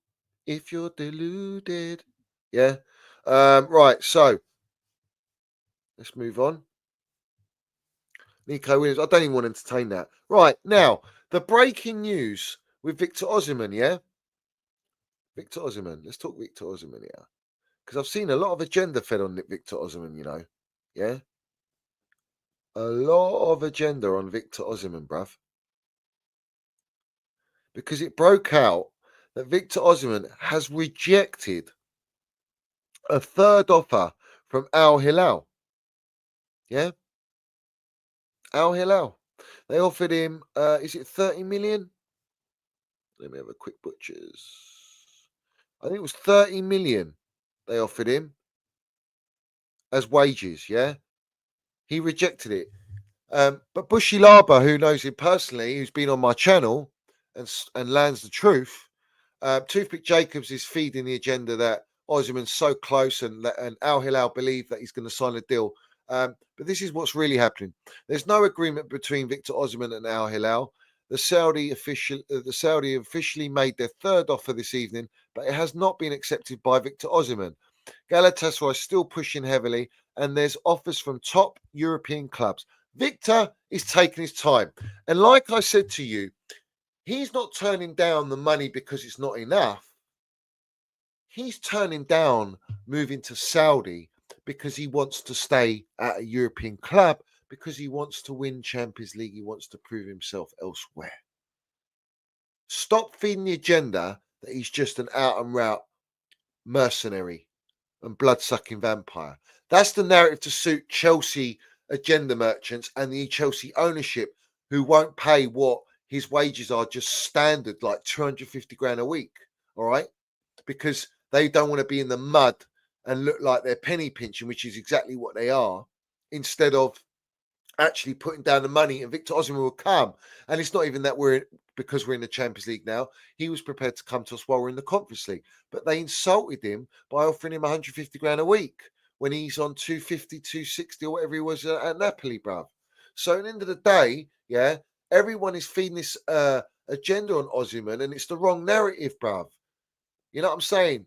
if you're deluded. Yeah. Right. So let's move on. Nico Williams. I don't even want to entertain that. Right now, the breaking news with Victor Osimhen. Yeah. Victor Osimhen. Let's talk Victor Osimhen here, because I've seen a lot of agenda fed on Victor Osimhen. You know. Yeah. A lot of agenda on Victor Osimhen, bruv. Because it broke out that Victor Osimhen has rejected a third offer from Al Hilal. Yeah, Al Hilal. They offered him, is it 30 million? Let me have a quick butchers. I think it was 30 million they offered him as wages. Yeah, he rejected it. But Bushy Laba, who knows him personally, who's been on my channel and lands the truth, Toothpick Jacobs is feeding the agenda that Osimhen's so close and Al Hilal believe that he's going to sign a deal. But this is what's really happening. There's no agreement between Victor Osimhen and Al Hilal. The Saudi officially made their third offer this evening, but it has not been accepted by Victor Osimhen. Galatasaray is still pushing heavily, and there's offers from top European clubs. Victor is taking his time. And like I said to you, he's not turning down the money because it's not enough. He's turning down moving to Saudi because he wants to stay at a European club, because he wants to win Champions League. He wants to prove himself elsewhere. Stop feeding the agenda that he's just an out and route mercenary and blood-sucking vampire. That's the narrative to suit Chelsea agenda merchants and the Chelsea ownership, who won't pay what his wages are just standard, like 250 grand a week. All right. Because they don't want to be in the mud and look like they're penny pinching, which is exactly what they are, instead of actually putting down the money. And Victor Osimhen will come. And it's not even that because we're in the Champions League now. He was prepared to come to us while we're in the Conference League. But they insulted him by offering him 150 grand a week when he's on 250, 260 or whatever he was at Napoli, bruv. So at the end of the day, yeah, everyone is feeding this agenda on Osimhen, and it's the wrong narrative, bruv. You know what I'm saying?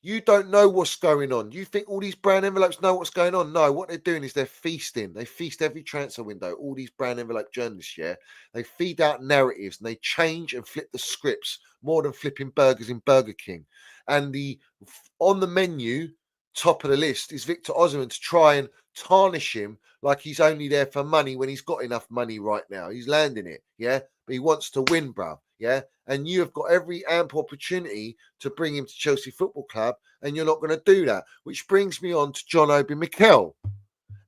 You don't know what's going on. You think all these brown envelopes know what's going on? No, what they're doing is they're feasting. They feast every transfer window. All these brown envelope journalists, yeah, they feed out narratives and they change and flip the scripts more than flipping burgers in Burger King. And on the menu, top of the list, is Victor Osimhen to try and tarnish him like he's only there for money when he's got enough money right now. He's landing it, yeah, but he wants to win, bruv, yeah. And you have got every ample opportunity to bring him to Chelsea Football Club, and you're not going to do that. Which brings me on to John Obi Mikel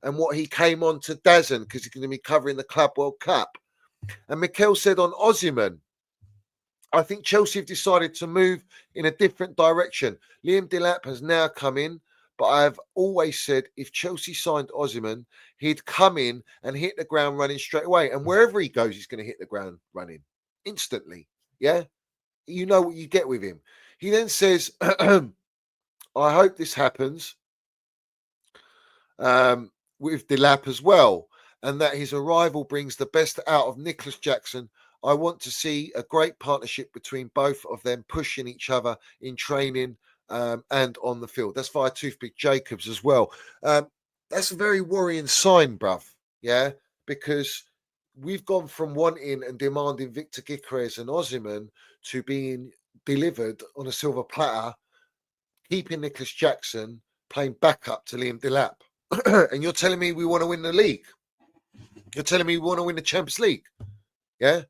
and what he came on to Dazn, because he's going to be covering the Club World Cup. And Mikel said on Osimhen, I think Chelsea have decided to move in a different direction. Liam Delap has now come in, but I've always said if Chelsea signed Osimhen, he'd come in and hit the ground running straight away. And wherever he goes, he's going to hit the ground running instantly. Yeah, you know what you get with him. He then says, I hope this happens with Delap as well, and that his arrival brings the best out of Nicholas Jackson. I want to see a great partnership between both of them, pushing each other in training and on the field. That's via Toothpick Jacobs as well. That's a very worrying sign, bruv. Yeah, because we've gone from wanting and demanding Victor Gyökeres and Osimhen to being delivered on a silver platter, keeping Nicholas Jackson playing backup to Liam Delap. And you're telling me we want to win the league? You're telling me we want to win the Champions League? Yeah?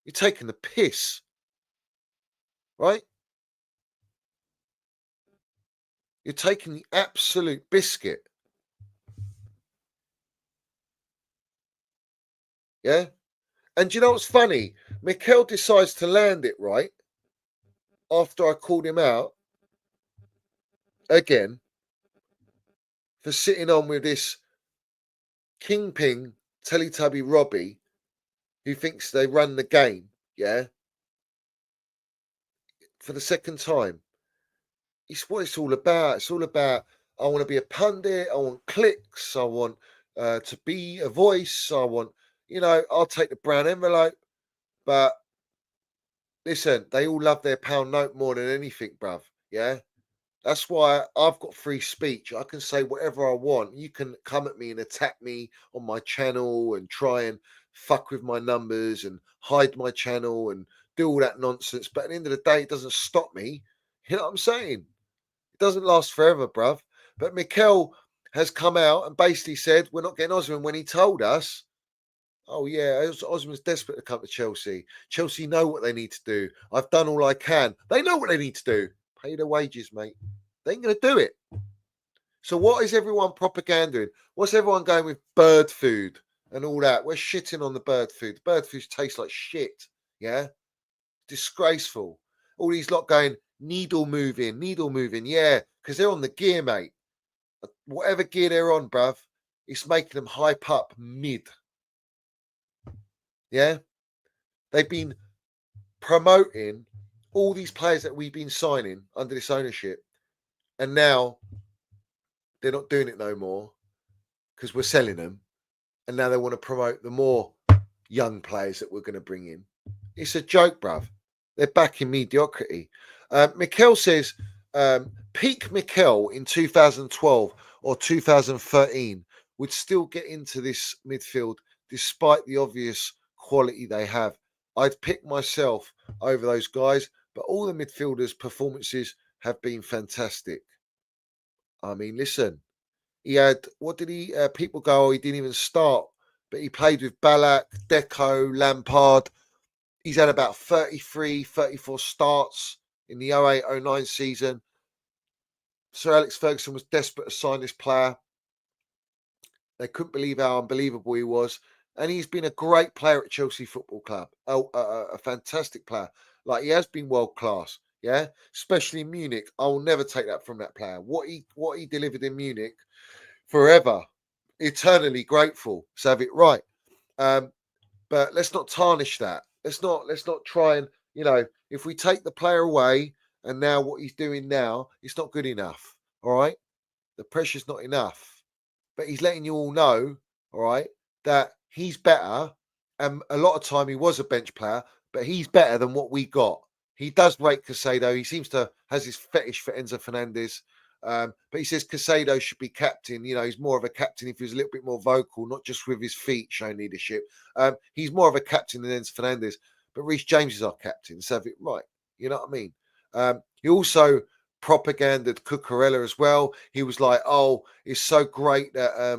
You're taking the piss. Right? You're taking the absolute biscuit. Yeah? And do you know what's funny? Mikel decides to land it right after I called him out again for sitting on with this kingpin Teletubby Robbie who thinks they run the game, yeah, for the second time. It's what it's all about. It's all about, I want to be a pundit, I want clicks, I want to be a voice, I want, I'll take the brown envelope, but listen, they all love their pound note more than anything, bruv, yeah? That's why I've got free speech. I can say whatever I want. You can come at me and attack me on my channel and try and fuck with my numbers and hide my channel and do all that nonsense. But at the end of the day, it doesn't stop me. You know what I'm saying? It doesn't last forever, bruv. But Mikel has come out and basically said, we're not getting Osimhen, when he told us, oh yeah, Osimhen's desperate to come to Chelsea. Chelsea know what they need to do. I've done all I can. They know what they need to do. Pay their wages, mate. They ain't going to do it. So what is everyone propagandaing? What's everyone going with bird food and all that? We're shitting on the bird food. The bird food tastes like shit. Yeah? Disgraceful. All these lot going, needle moving. Yeah, because they're on the gear, mate. Whatever gear they're on, bruv, it's making them hype up mid. Yeah? They've been promoting all these players that we've been signing under this ownership. And now they're not doing it no more because we're selling them. And now they want to promote the more young players that we're going to bring in. It's a joke, bruv. They're back in mediocrity. Mikel says, peak Mikel in 2012 or 2013 would still get into this midfield despite the obvious quality they have. I'd pick myself over those guys, but all the midfielders' performances have been fantastic. I mean, listen, he had, what did he, people go, oh, he didn't even start, but he played with Ballack, Deco, Lampard. He's had about 33, 34 starts in the 08-09 season. Sir Alex Ferguson was desperate to sign this player. They couldn't believe how unbelievable he was. And he's been a great player at Chelsea Football Club. A fantastic player. Like, he has been world class. Yeah, especially in Munich. I will never take that from that player. What he delivered in Munich, forever, eternally grateful. So have it right. But let's not tarnish that. Let's not try and, you know, if we take the player away and now what he's doing now, it's not good enough. All right, the pressure's not enough. But he's letting you all know, all right, that he's better. And a lot of time he was a bench player, but he's better than what we got. He does rate Caicedo. He seems to has his fetish for Enzo Fernandez. But he says Caicedo should be captain. You know, he's more of a captain if he was a little bit more vocal, not just with his feet showing leadership. He's more of a captain than Enzo Fernandez. But Reece James is our captain. So have it right. You know what I mean? He also propaganded Cucurella as well. He was like, oh, it's so great that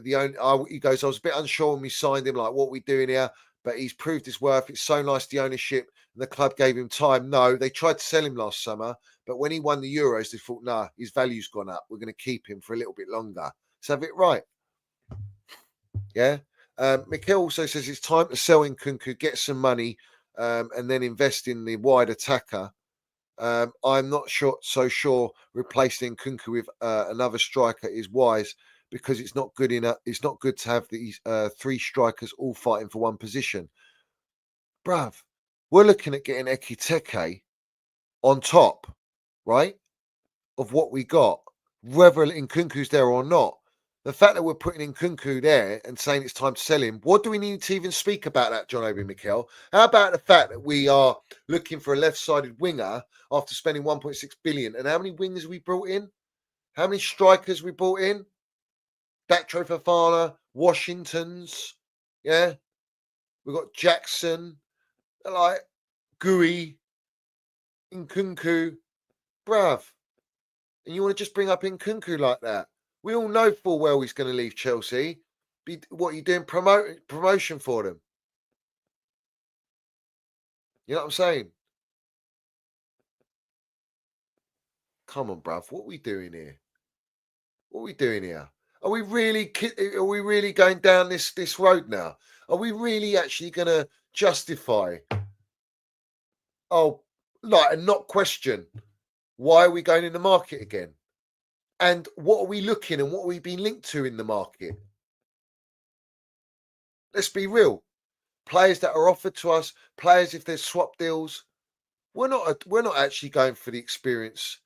he goes, I was a bit unsure when we signed him, like, what are we doing here? But he's proved his worth. It's so nice, the ownership. And the club gave him time. No, they tried to sell him last summer. But when he won the Euros, they thought, nah, his value's gone up. We're going to keep him for a little bit longer. So have it right. Yeah. Mikel also says it's time to sell Nkunku, get some money, and then invest in the wide attacker. I'm not so sure replacing Nkunku with another striker is wise, because it's not good enough. It's not good to have these three strikers all fighting for one position. Bruv, we're looking at getting Ekitike on top, right, of what we got, whether Nkunku's there or not. The fact that we're putting Nkunku there and saying it's time to sell him, what do we need to even speak about that, John Obi Mikel? How about the fact that we are looking for a left-sided winger after spending 1.6 billion? And how many wingers we brought in? How many strikers we brought in? Datro Fofana, Washington's, yeah. We've got Jackson, like Gui, Nkunku, bruv. And you want to just bring up Nkunku like that? We all know full well he's going to leave Chelsea. What are you doing? Promotion for them? You know what I'm saying? Come on, bruv. What are we doing here? What are we doing here? Are we really going down this road now? Are we really actually going to justify? And not question why are we going in the market again? And what are we looking and what are we being linked to in the market? Let's be real. Players that are offered to us, players if there's swap deals, we're not actually going for the experience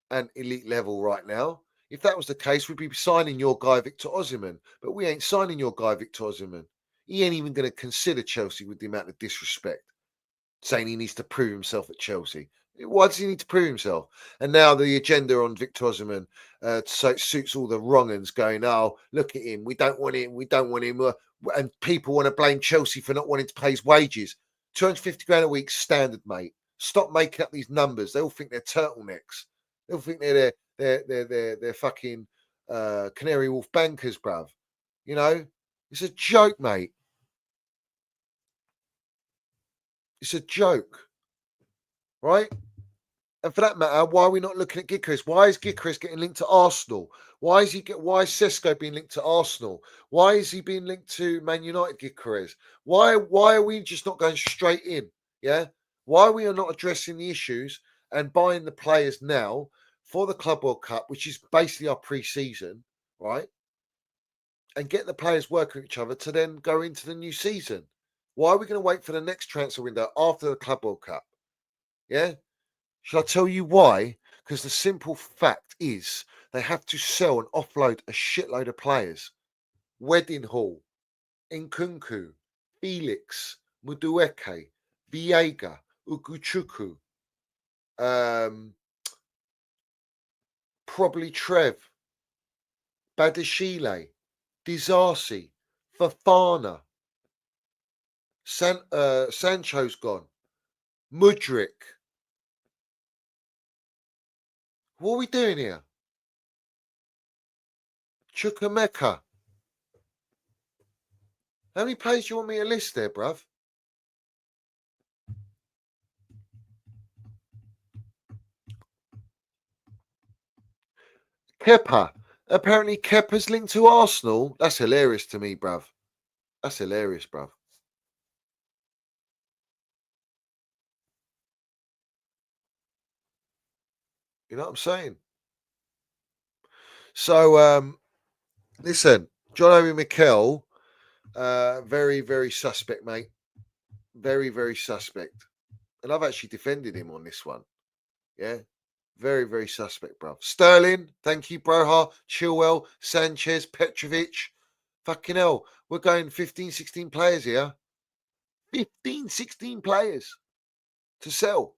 and elite level right now. If that was the case, we'd be signing your guy Victor Osimhen, but we ain't signing your guy Victor Osimhen. He ain't even going to consider Chelsea with the amount of disrespect, saying he needs to prove himself at Chelsea. Why does he need to prove himself? And now the agenda on Victor Osimhen, so it suits all the wrong uns going, oh, look at him. We don't want him. We don't want him. And people want to blame Chelsea for not wanting to pay his wages. 250 grand a week standard, mate. Stop making up these numbers. They all think they're turtlenecks. They all think they're fucking Canary Wolf bankers, bruv. You know, it's a joke, mate. It's a joke, right? And for that matter, why are we not looking at Gyökeres? Why is Gyökeres getting linked to Arsenal? Why is Sesko being linked to Arsenal? Why is he being linked to Man United, Gyökeres? Why are we just not going straight in? Yeah? Why we are not addressing the issues and buying the players now for the Club World Cup, which is basically our pre-season, right? And get the players working with each other to then go into the new season. Why are we going to wait for the next transfer window after the Club World Cup? Yeah? Shall I tell you why? Because the simple fact is they have to sell and offload a shitload of players. Wedding Hall, Nkunku, Felix, Mudueke, Viega, Uguchuku, probably Trev, Badashile, Dizarsi, Fafana, Sancho's gone, Mudrik. What are we doing here? Chukwemeka. How many players do you want me to list there, bruv? Kepa. Apparently Kepa's linked to Arsenal. That's hilarious to me, bruv. That's hilarious, bruv. You know what I'm saying? So, listen, John Obi Mikel, very, very suspect, mate. Very, very suspect. And I've actually defended him on this one. Yeah. Very, very suspect, bruv. Sterling, thank you, Broha, Chilwell, Sanchez, Petrovic. Fucking hell. We're going 15, 16 players here. 15, 16 players to sell.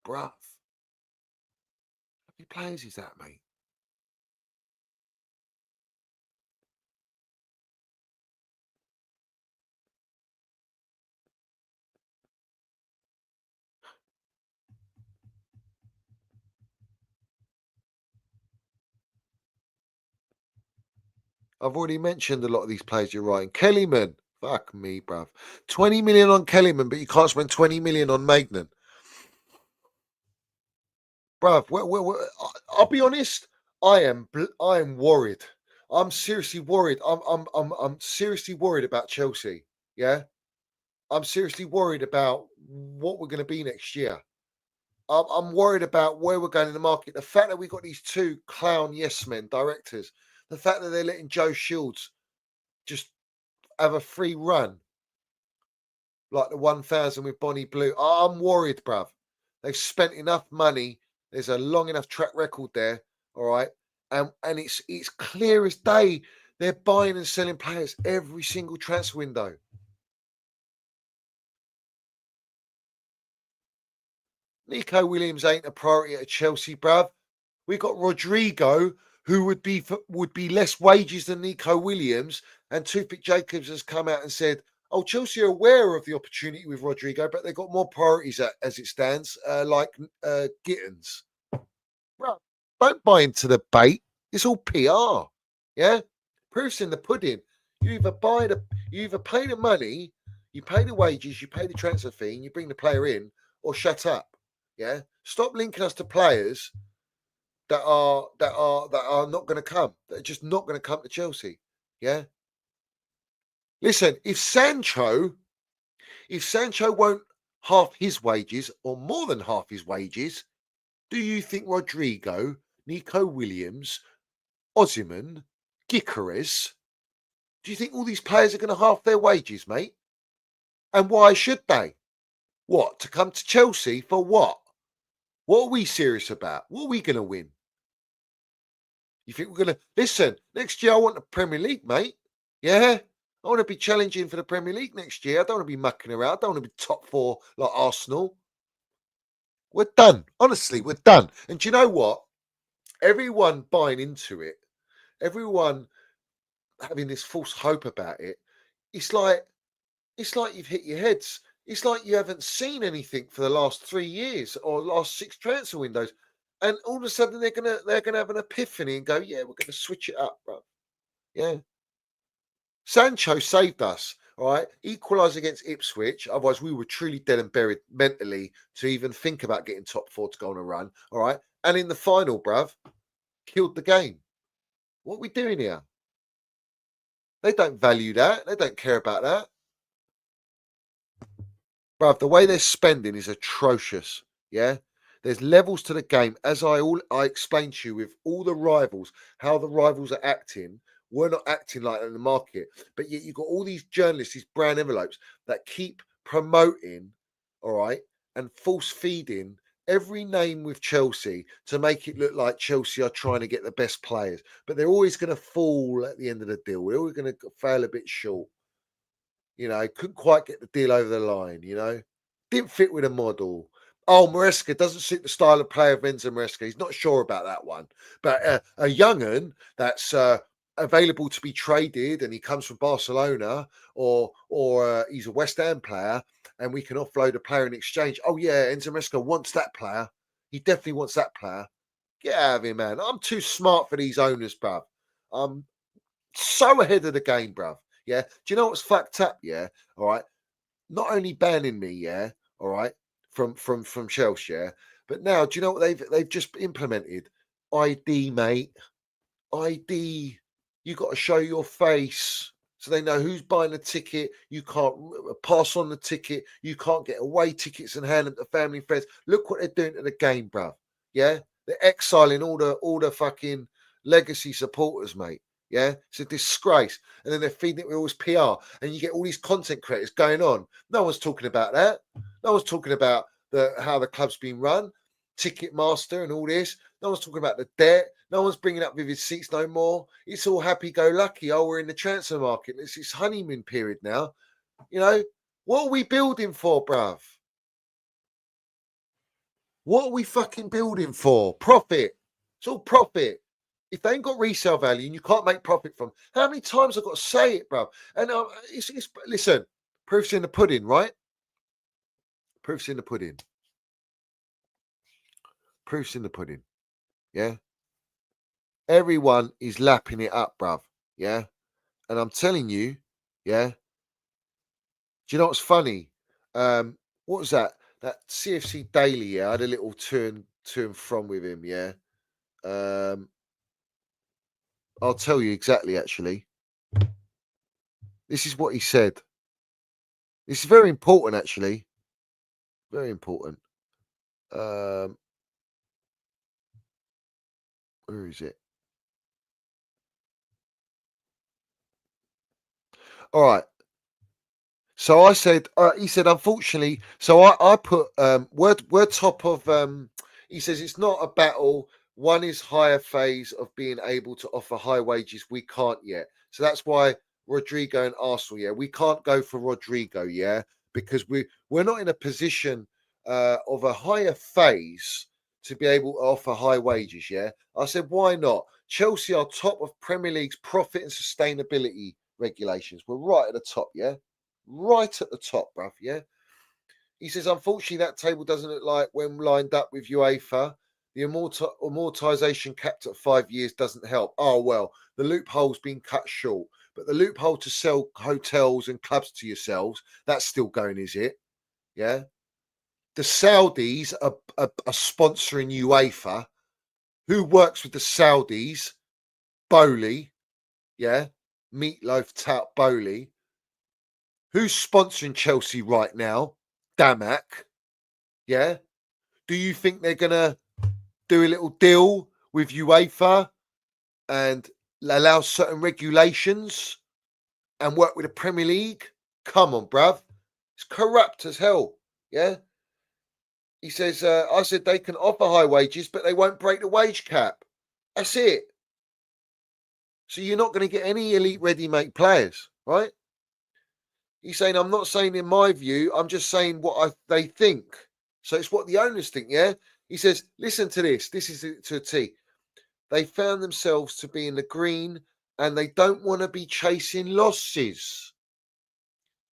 Bruv. How many players is that, mate? I've already mentioned a lot of these players you're writing. Kellyman. Fuck me, bruv. 20 million on Kellyman, but you can't spend 20 million on Magnan. Bruv, I'll be honest. I am worried. I'm seriously worried. I'm seriously worried about Chelsea. Yeah, I'm seriously worried about what we're going to be next year. I'm worried about where we're going in the market. The fact that we've got these two clown yes men directors. The fact that they're letting Joe Shields just have a free run like the 1000 with Bonnie Blue. I'm worried, bruv. They've spent enough money. There's a long enough track record there, all right? And it's clear as day. They're buying and selling players every single transfer window. Nico Williams ain't a priority at Chelsea, bruv. We got Rodrygo, who would be less wages than Nico Williams, and Toothpick Jacobs has come out and said, "Oh, Chelsea are aware of the opportunity with Rodrygo, but they've got more priorities as it stands, like Gittins." Bro, don't buy into the bait. It's all PR. Yeah, proof's in the pudding. You either pay the money, you pay the wages, you pay the transfer fee, and you bring the player in, or shut up. Yeah, stop linking us to players that are not going to come. That are just not going to come to Chelsea. Yeah. Listen, if Sancho won't half his wages or more than half his wages, do you think Rodrygo, Nico Williams, Osimhen, Gyökeres, do you think all these players are going to half their wages, mate? And why should they? What, to come to Chelsea for what? What are we serious about? What are we going to win? You think we're going to... Listen, next year I want the Premier League, mate. Yeah? I want to be challenging for the Premier League next year. I don't want to be mucking around. I don't want to be top four like Arsenal. We're done. Honestly, we're done. And do you know what? Everyone buying into it, everyone having this false hope about it, it's like you've hit your heads. It's like you haven't seen anything for the last 3 years or last 6 transfer windows. And all of a sudden they're gonna have an epiphany and go, yeah, we're gonna switch it up, bro. Yeah. Sancho saved us, all right. Equalised against Ipswich. Otherwise, we were truly dead and buried mentally to even think about getting top 4 to go on a run. All right. And in the final, bruv, killed the game. What are we doing here? They don't value that. They don't care about that. Bruv, the way they're spending is atrocious. Yeah. There's levels to the game, as I explained to you with all the rivals, how the rivals are acting. We're not acting like that in the market, but yet you've got all these journalists, these brown envelopes that keep promoting, all right, and force feeding every name with Chelsea to make it look like Chelsea are trying to get the best players, but they're always going to fall at the end of the deal. We're always going to fail a bit short. You know, couldn't quite get the deal over the line, you know, didn't fit with a model. Oh, Maresca doesn't suit the style of play of Enzo Maresca. He's not sure about that one. But a young'un that's available to be traded and he comes from Barcelona or he's a West Ham player and we can offload a player in exchange. Oh, yeah, Enzo Maresca wants that player. He definitely wants that player. Get out of here, man. I'm too smart for these owners, bruv. I'm so ahead of the game, bruv. Yeah. Do you know what's fucked up? Yeah. All right. Not only banning me, yeah, all right, from Chelsea, yeah, but now do you know what they've just implemented? ID, mate. ID. You got to show your face so they know who's buying the ticket. You can't pass on the ticket. You can't get away tickets and hand them to family and friends. Look what they're doing to the game, bruv. Yeah, they're exiling all the fucking legacy supporters, mate. Yeah, it's a disgrace. And then they're feeding it with all this PR, and you get all these content creators going on. No one's talking about that. No one's talking about how the club's been run, Ticketmaster, and all this. No one's talking about the debt. No one's bringing up vivid seats no more. It's all happy-go-lucky. Oh, we're in the transfer market. It's this honeymoon period now. You know, what are we building for, bruv? What are we fucking building for? Profit. It's all profit. If they ain't got resale value and you can't make profit from, how many times I've got to say it, bro? And listen, proof's in the pudding, right? Proof's in the pudding. Proof's in the pudding. Yeah. Everyone is lapping it up, bruv. Yeah. And I'm telling you, yeah. Do you know what's funny? What was that? That CFC Daily, yeah. I had a little to and from with him, yeah. I'll tell you exactly, actually. This is what he said. This is very important, actually. Very important. Where is it? All right. So I said, he said, unfortunately, so I put, we're top of, he says, it's not a battle. One is higher phase of being able to offer high wages. We can't yet. So that's why Rodrygo and Arsenal, yeah, we can't go for Rodrygo, yeah, because we're not in a position of a higher phase to be able to offer high wages, yeah. I said, why not? Chelsea are top of Premier League's profit and sustainability regulations. We're right at the top, yeah. Right at the top, bruv, yeah. He says, unfortunately, that table doesn't look like when lined up with UEFA. The amortization capped at 5 years doesn't help. Oh, well, the loophole's been cut short. But the loophole to sell hotels and clubs to yourselves, that's still going, is it? Yeah. The Saudis are sponsoring UEFA. Who works with the Saudis? Bowley. Yeah. Meatloaf tout Bowley. Who's sponsoring Chelsea right now? Damak. Yeah. Do you think they're going to do a little deal with UEFA and allow certain regulations and work with the Premier League? Come on, bruv. It's corrupt as hell. Yeah. He says, I said they can offer high wages, but they won't break the wage cap. That's it. So you're not going to get any elite ready-made players, right? He's saying, I'm not saying in my view, I'm just saying what they think. So it's what the owners think, yeah? He says, listen to this. This is it to a T. They found themselves to be in the green and they don't want to be chasing losses.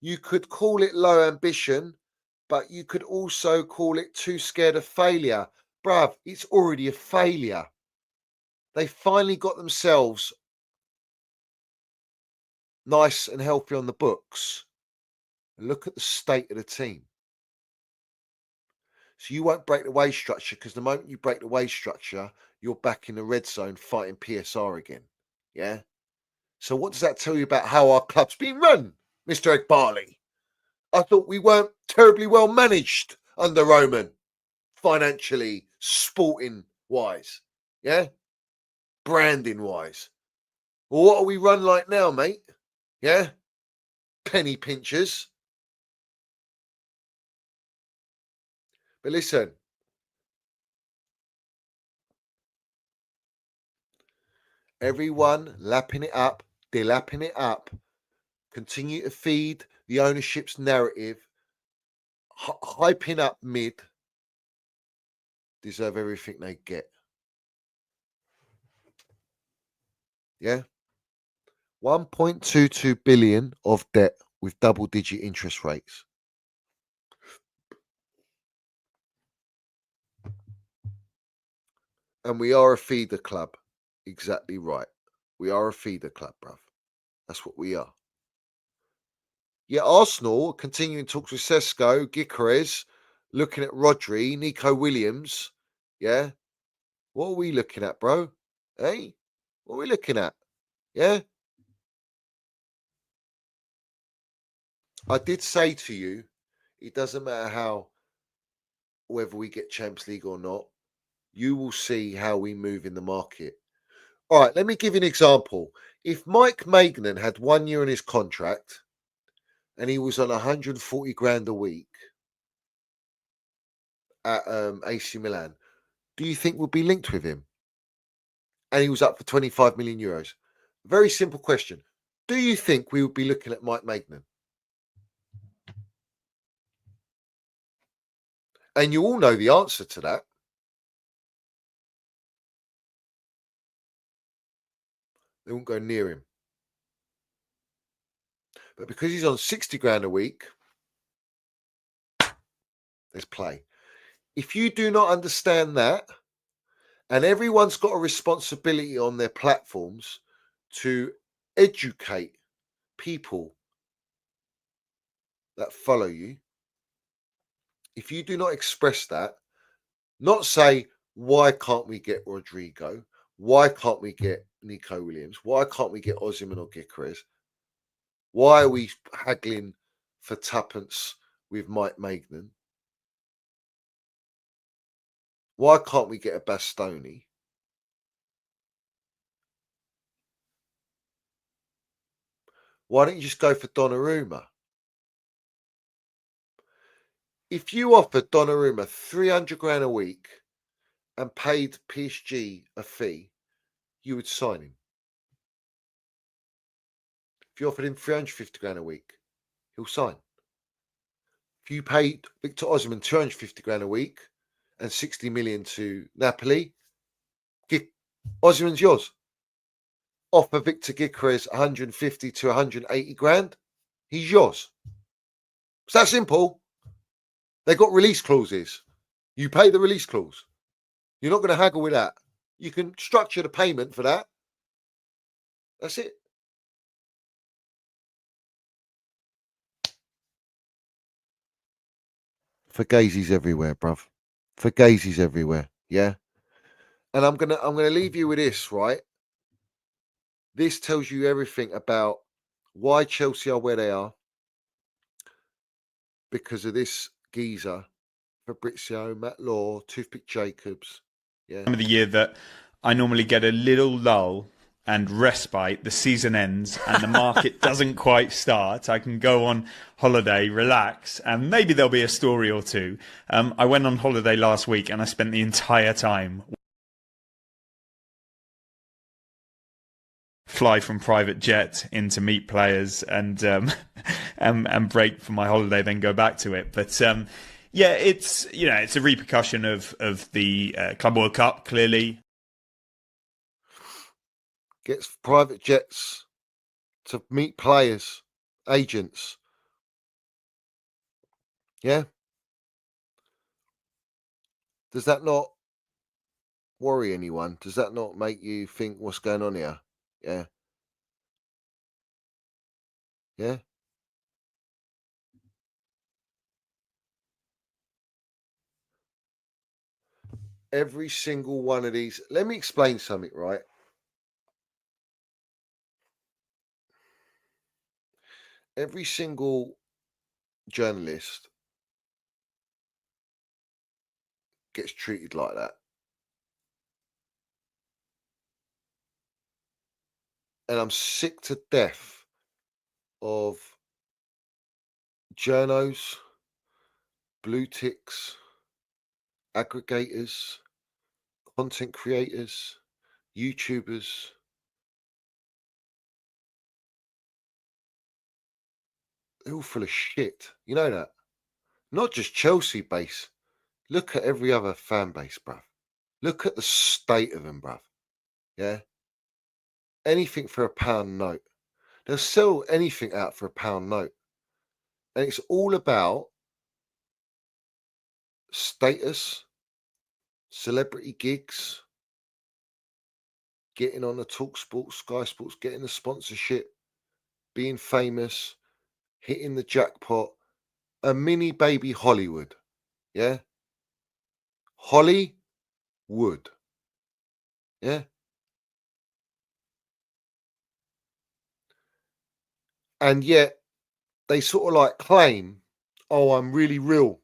You could call it low ambition, but you could also call it too scared of failure. Bruv, it's already a failure. They finally got themselves nice and healthy on the books. Look at the state of the team. So you won't break the wage structure, because the moment you break the wage structure, you're back in the red zone fighting PSR again. Yeah? So what does that tell you about how our club's been run, Mr. Ed Barley? I thought we weren't terribly well managed under Roman, financially, sporting wise. Yeah? Branding wise. Well, what are we run like now, mate? Yeah? Penny pinchers. But listen, everyone lapping it up, they're lapping it up, continue to feed the ownership's narrative, hyping up mid, deserve everything they get. Yeah? 1.22 billion of debt with double-digit interest rates. And we are a feeder club. Exactly right. We are a feeder club, bruv. That's what we are. Yeah, Arsenal continuing talks with Sesko, Gyökeres, looking at Rodri, Nico Williams. Yeah? What are we looking at, bro? Hey? What are we looking at? Yeah? I did say to you, it doesn't matter whether we get Champions League or not, you will see how we move in the market. All right, let me give you an example. If Mike Maignan had 1 year in his contract and he was on 140 grand a week at AC Milan, do you think we'll be linked with him? And he was up for 25 million euros. Very simple question. Do you think we would be looking at Mike Maignan? And you all know the answer to that. They won't go near him. But because he's on 60 grand a week, there's play. If you do not understand that, and everyone's got a responsibility on their platforms to educate people that follow you, if you do not express that, not say, why can't we get Rodrygo? Why can't we get Nico Williams? Why can't we get Osimhen or Gyökeres? Why are we haggling for tuppence with Mike Maignan? Why can't we get a Bastoni? Why don't you just go for Donnarumma? If you offered Donnarumma 300 grand a week and paid PSG a fee, you would sign him. If you offered him 350 grand a week, he'll sign. If you paid Victor Osimhen 250 grand a week and 60 million to Napoli, Osimhen's yours. Offer Victor Gyökeres 150 to 180 grand, he's yours. It's that simple. They've got release clauses. You pay the release clause. You're not going to haggle with that. You can structure the payment for that. That's it. Fugazis everywhere, bruv. Fugazis everywhere. Yeah. And I'm gonna leave you with this, right? This tells you everything about why Chelsea are where they are. Because of this geezer, Fabrizio, Matt Law, Toothpick Jacobs. Yeah. Time of the year that I normally get a little lull and respite. The season ends and the market doesn't quite start. I can go on holiday, relax, and maybe there'll be a story or two. I went on holiday last week and I spent the entire time fly from private jet in to meet players and break for my holiday, then go back to it. But Yeah, it's it's a repercussion of the Club World Cup, clearly. Gets private jets to meet players, agents. Yeah. Does that not worry anyone? Does that not make you think what's going on here? Yeah. Yeah. Every single one of these. Let me explain something, right? Every single journalist gets treated like that. And I'm sick to death of journos, blue ticks, aggregators, content creators, YouTubers. They're all full of shit. You know that? Not just Chelsea base. Look at every other fan base, bruv. Look at the state of them, bruv. Yeah? Anything for a pound note. They'll sell anything out for a pound note. And it's all about status, celebrity gigs, getting on the Talk Sports, Sky Sports, getting the sponsorship, being famous, hitting the jackpot. A mini baby Hollywood. Yeah? Hollywood. Yeah? And yet they sort of like claim, oh, I'm really real.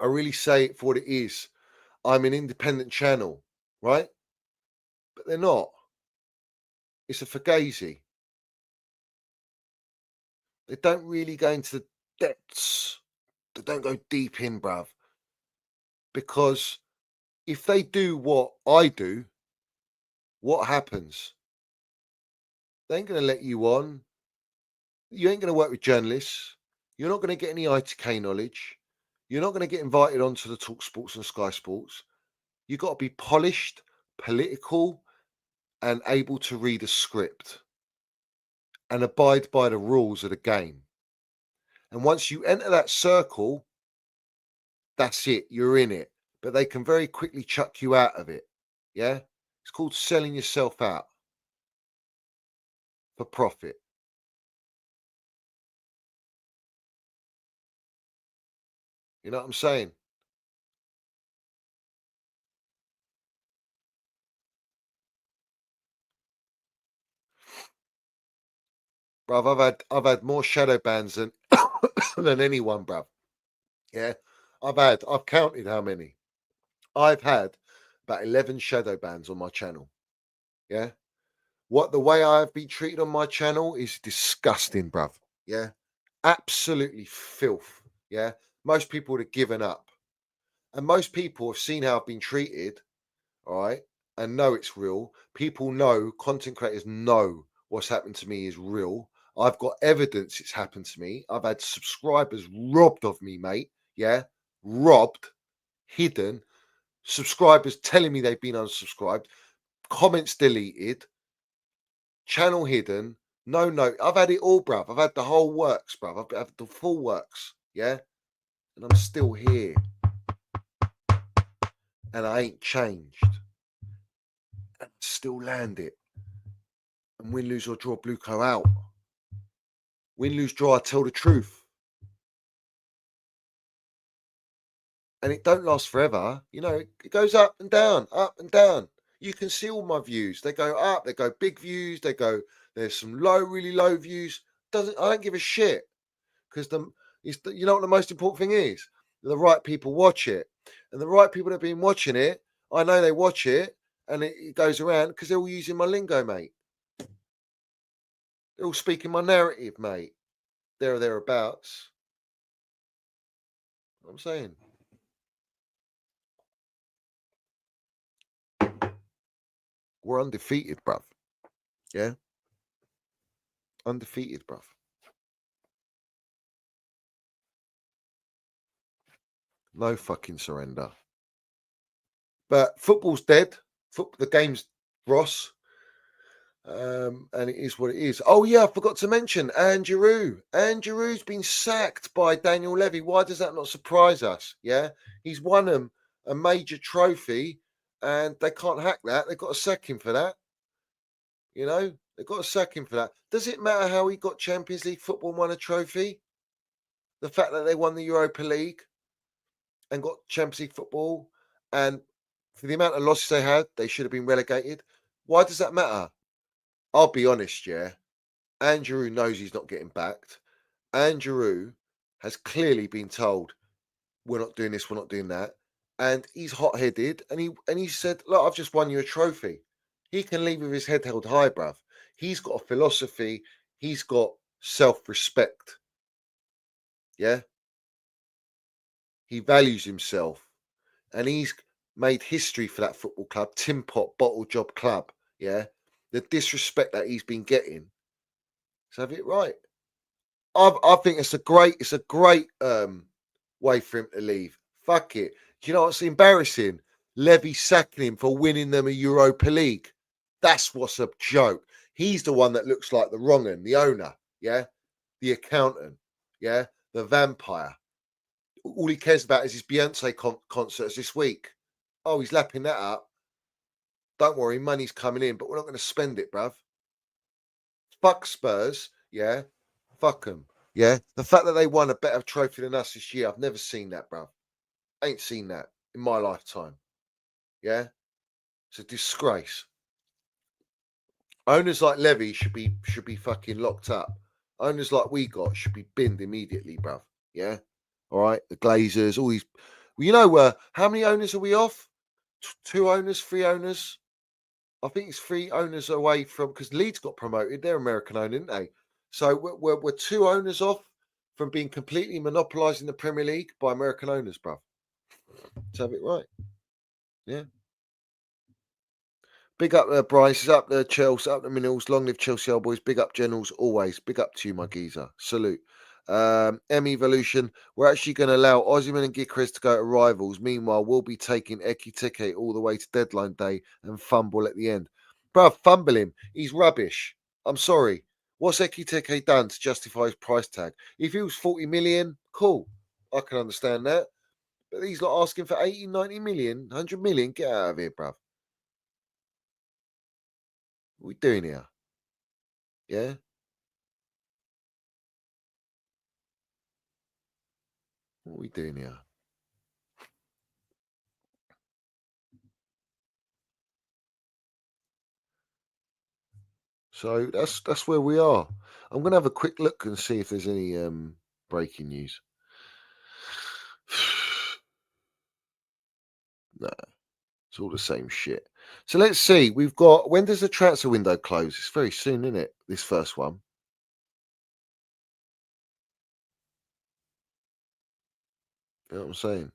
I really say it for what it is. I'm an independent channel, right? But they're not. It's a fugazi. They don't really go into the depths. They don't go deep in, bruv. Because if they do what I do, what happens? They ain't going to let you on. You ain't going to work with journalists. You're not going to get any ITK knowledge. You're not going to get invited onto the Talk Sports and Sky Sports. You've got to be polished, political, and able to read a script and abide by the rules of the game. And once you enter that circle, that's it. You're in it. But they can very quickly chuck you out of it. Yeah? It's called selling yourself out for profit. You know what I'm saying? Bruv, I've had more shadow bans than than anyone, bruv. Yeah. I've counted how many. I've had about 11 shadow bans on my channel. Yeah. The way I've been treated on my channel is disgusting, bruv. Yeah. Absolutely filth. Yeah. Most people would have given up. And most people have seen how I've been treated, all right, and know it's real. People know, content creators know what's happened to me is real. I've got evidence it's happened to me. I've had subscribers robbed of me, mate. Yeah. Robbed, hidden, subscribers telling me they've been unsubscribed, comments deleted, channel hidden, no note. I've had it all, bruv. I've had the whole works, bruv. I've had the full works. Yeah. And I'm still here. And I ain't changed. And still land it. And win, lose, or draw, Blueco out. Win, lose, draw, I tell the truth. And it don't last forever. You know, it goes up and down, up and down. You can see all my views. They go up, they go big views, they go, there's some low, really low views. I don't give a shit. Because you know what the most important thing is? The right people watch it. And the right people that have been watching it, I know they watch it and it goes around because they're all using my lingo, mate. They're all speaking my narrative, mate. There or thereabouts. What I'm saying. We're undefeated, bruv. Yeah? Undefeated, bruv. No fucking surrender. But football's dead. The game's Ross. And it is what it is. Oh, yeah, I forgot to mention Andrew. Andrew's been sacked by Daniel Levy. Why does that not surprise us? Yeah, he's won them a major trophy and they can't hack that. They've got to sack him for that. You know, they've got to sack him for that. Does it matter how he got Champions League football and won a trophy? The fact that they won the Europa League and got Champions League football, and for the amount of losses they had, they should have been relegated. Why does that matter? I'll be honest, yeah. Andrew knows he's not getting backed. Andrew has clearly been told, we're not doing this, we're not doing that. And he's hot-headed, and he said, look, I've just won you a trophy. He can leave with his head held high, bruv. He's got a philosophy. He's got self-respect. Yeah? He values himself. And he's made history for that football club, Tin Pot Bottle Job Club. Yeah? The disrespect that he's been getting. Let's have it right. I think it's a great way for him to leave. Fuck it. Do you know what's embarrassing? Levy sacking him for winning them a Europa League. That's what's a joke. He's the one that looks like the wrong one, the owner, yeah? The accountant, yeah? The vampire. All he cares about is his Beyonce concerts this week. Oh, he's lapping that up. Don't worry, money's coming in, but we're not going to spend it, bruv. Fuck Spurs, yeah? Fuck them, yeah? The fact that they won a better trophy than us this year, I've never seen that, bruv. Ain't seen that in my lifetime, yeah? It's a disgrace. Owners like Levy should be fucking locked up. Owners like we got should be binned immediately, bruv. Yeah? All right? The Glazers, all these... Well, you know, how many owners are we off? 2 owners, 3 owners? I think it's 3 owners away from... Because Leeds got promoted. They're American owned, didn't they? So we're 2 owners off from being completely monopolising the Premier League by American owners, bruv. Let's have it right. Yeah. Big up Bryce, up the Chelsea, up the Minerals, long live Chelsea old boys, big up Generals, always. Big up to you, my geezer. Salute. Evolution, we're actually going to allow Osimhen and Gikres to go to rivals. Meanwhile, we'll be taking Ekitike all the way to deadline day and fumble at the end. Bruv, fumble him. He's rubbish. I'm sorry. What's Ekitike done to justify his price tag? If he was 40 million, cool. I can understand that. But he's not asking for 80, 90 million, 100 million. Get out of here, bruv. What are we doing here? Yeah? What are we doing here? So that's where we are. I'm going to have a quick look and see if there's any breaking news. No, it's all the same shit. So let's see. We've got, when does the transfer window close? It's very soon, isn't it? This first one. You know what I'm saying?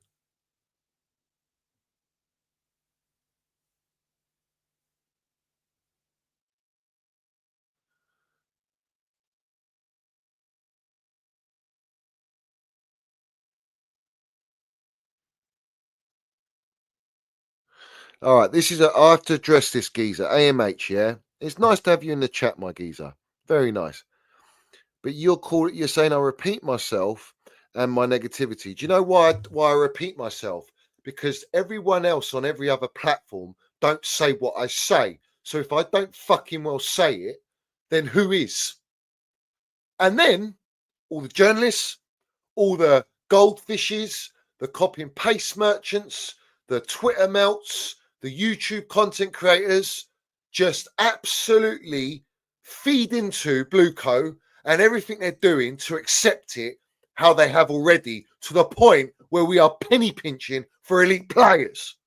All right, I have to address this geezer. AMH, yeah? It's nice to have you in the chat, my geezer. Very nice. But you're saying I repeat myself and my negativity. Do you know why I repeat myself? Because everyone else on every other platform don't say what I say. So if I don't fucking well say it, then who is? And then all the journalists, all the goldfishes, the copy and paste merchants, the Twitter melts, the YouTube content creators just absolutely feed into Blueco and everything they're doing to accept it how they have already, to the point where we are penny pinching for elite players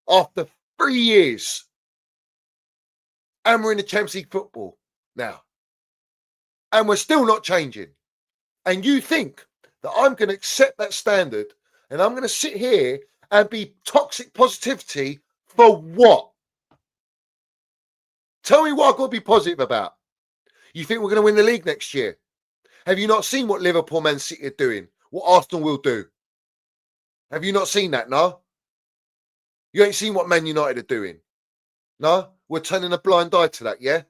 after 3 years. And we're in the Champions League football now. And we're still not changing. And you think that I'm going to accept that standard and I'm going to sit here and be toxic positivity for what? Tell me what I've got to be positive about. You think we're going to win the league next year? Have you not seen what Liverpool, Man City are doing? What Arsenal will do? Have you not seen that, no? You ain't seen what Man United are doing? No? We're turning a blind eye to that, yeah?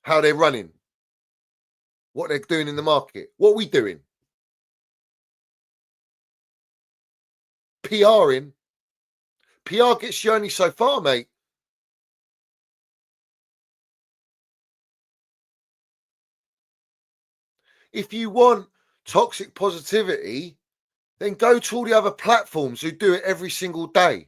How they're running. What they're doing in the market. What are we doing? PRing. PR gets you only so far, mate. If you want toxic positivity, then go to all the other platforms who do it every single day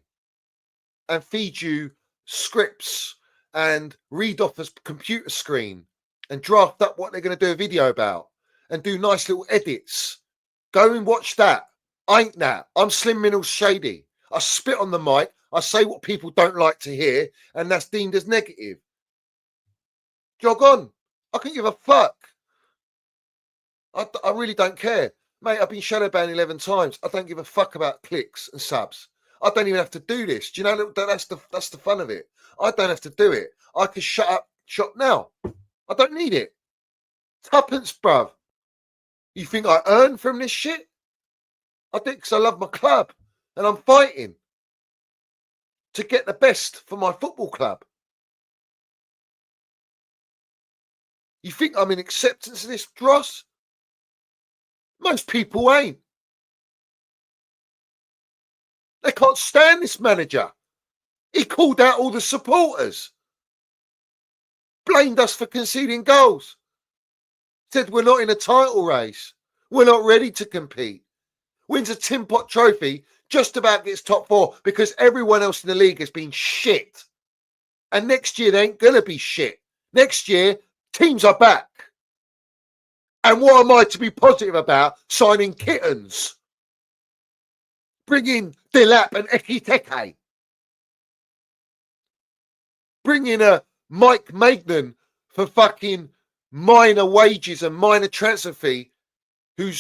and feed you scripts and read off a computer screen and draft up what they're going to do a video about and do nice little edits. Go and watch that. I ain't that. I'm Slim Minnell Shady. I spit on the mic. I say what people don't like to hear, and that's deemed as negative. Jog on. I couldn't give a fuck. I really don't care. Mate, I've been shadow banned 11 times. I don't give a fuck about clicks and subs. I don't even have to do this. Do you know that's the fun of it? I don't have to do it. I can shut up shop now. I don't need it. Tuppence, bruv. You think I earn from this shit? I do because I love my club and I'm fighting to get the best for my football club. You think I'm in acceptance of this, Dross? Most people ain't. They can't stand this manager. He called out all the supporters. Blamed us for conceding goals. Said we're not in a title race. We're not ready to compete. Wins a Tin Pot trophy, just about gets top 4 because everyone else in the league has been shit. And next year they ain't going to be shit. Next year, teams are back. And what am I to be positive about? Signing kittens. Bring in Delap and Ekiteke. Bring in a Mike Magnan for fucking minor wages and minor transfer fee who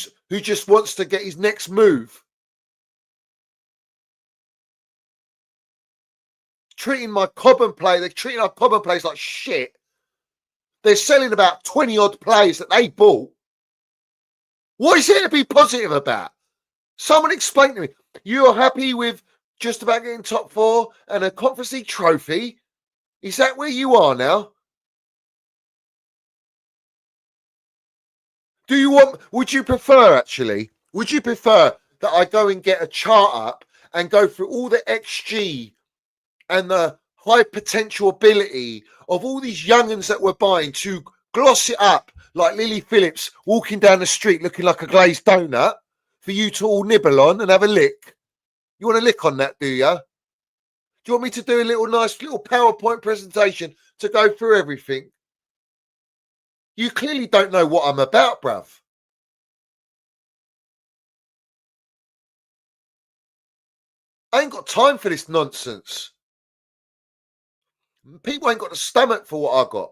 just wants to get his next move. Treating my Cobham play, they're treating our Cobham players like shit. They're selling about 20 odd players that they bought. What is there to be positive about? Someone explain to me. You're happy with just about getting top 4 and a Conference League trophy? Is that where you are now? Would you prefer that I go and get a chart up and go through all the XG and the high potential ability of all these young'uns that we're buying to gloss it up like Lily Phillips walking down the street looking like a glazed donut for you to all nibble on and have a lick? You want to lick on that, do you? Do you want me to do a nice little PowerPoint presentation to go through everything? You clearly don't know what I'm about, bruv. I ain't got time for this nonsense. People ain't got the stomach for what I got.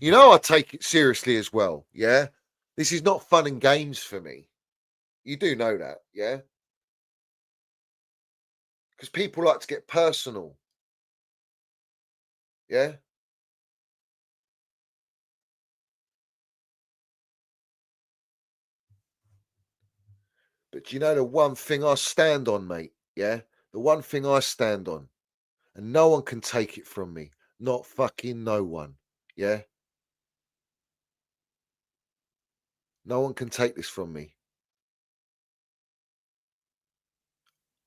You know I take it seriously as well, yeah? This is not fun and games for me. You do know that, yeah? Because people like to get personal. Yeah? But you know the one thing I stand on, mate, yeah? The one thing I stand on, and no one can take it from me. Not fucking no one, yeah? No one can take this from me.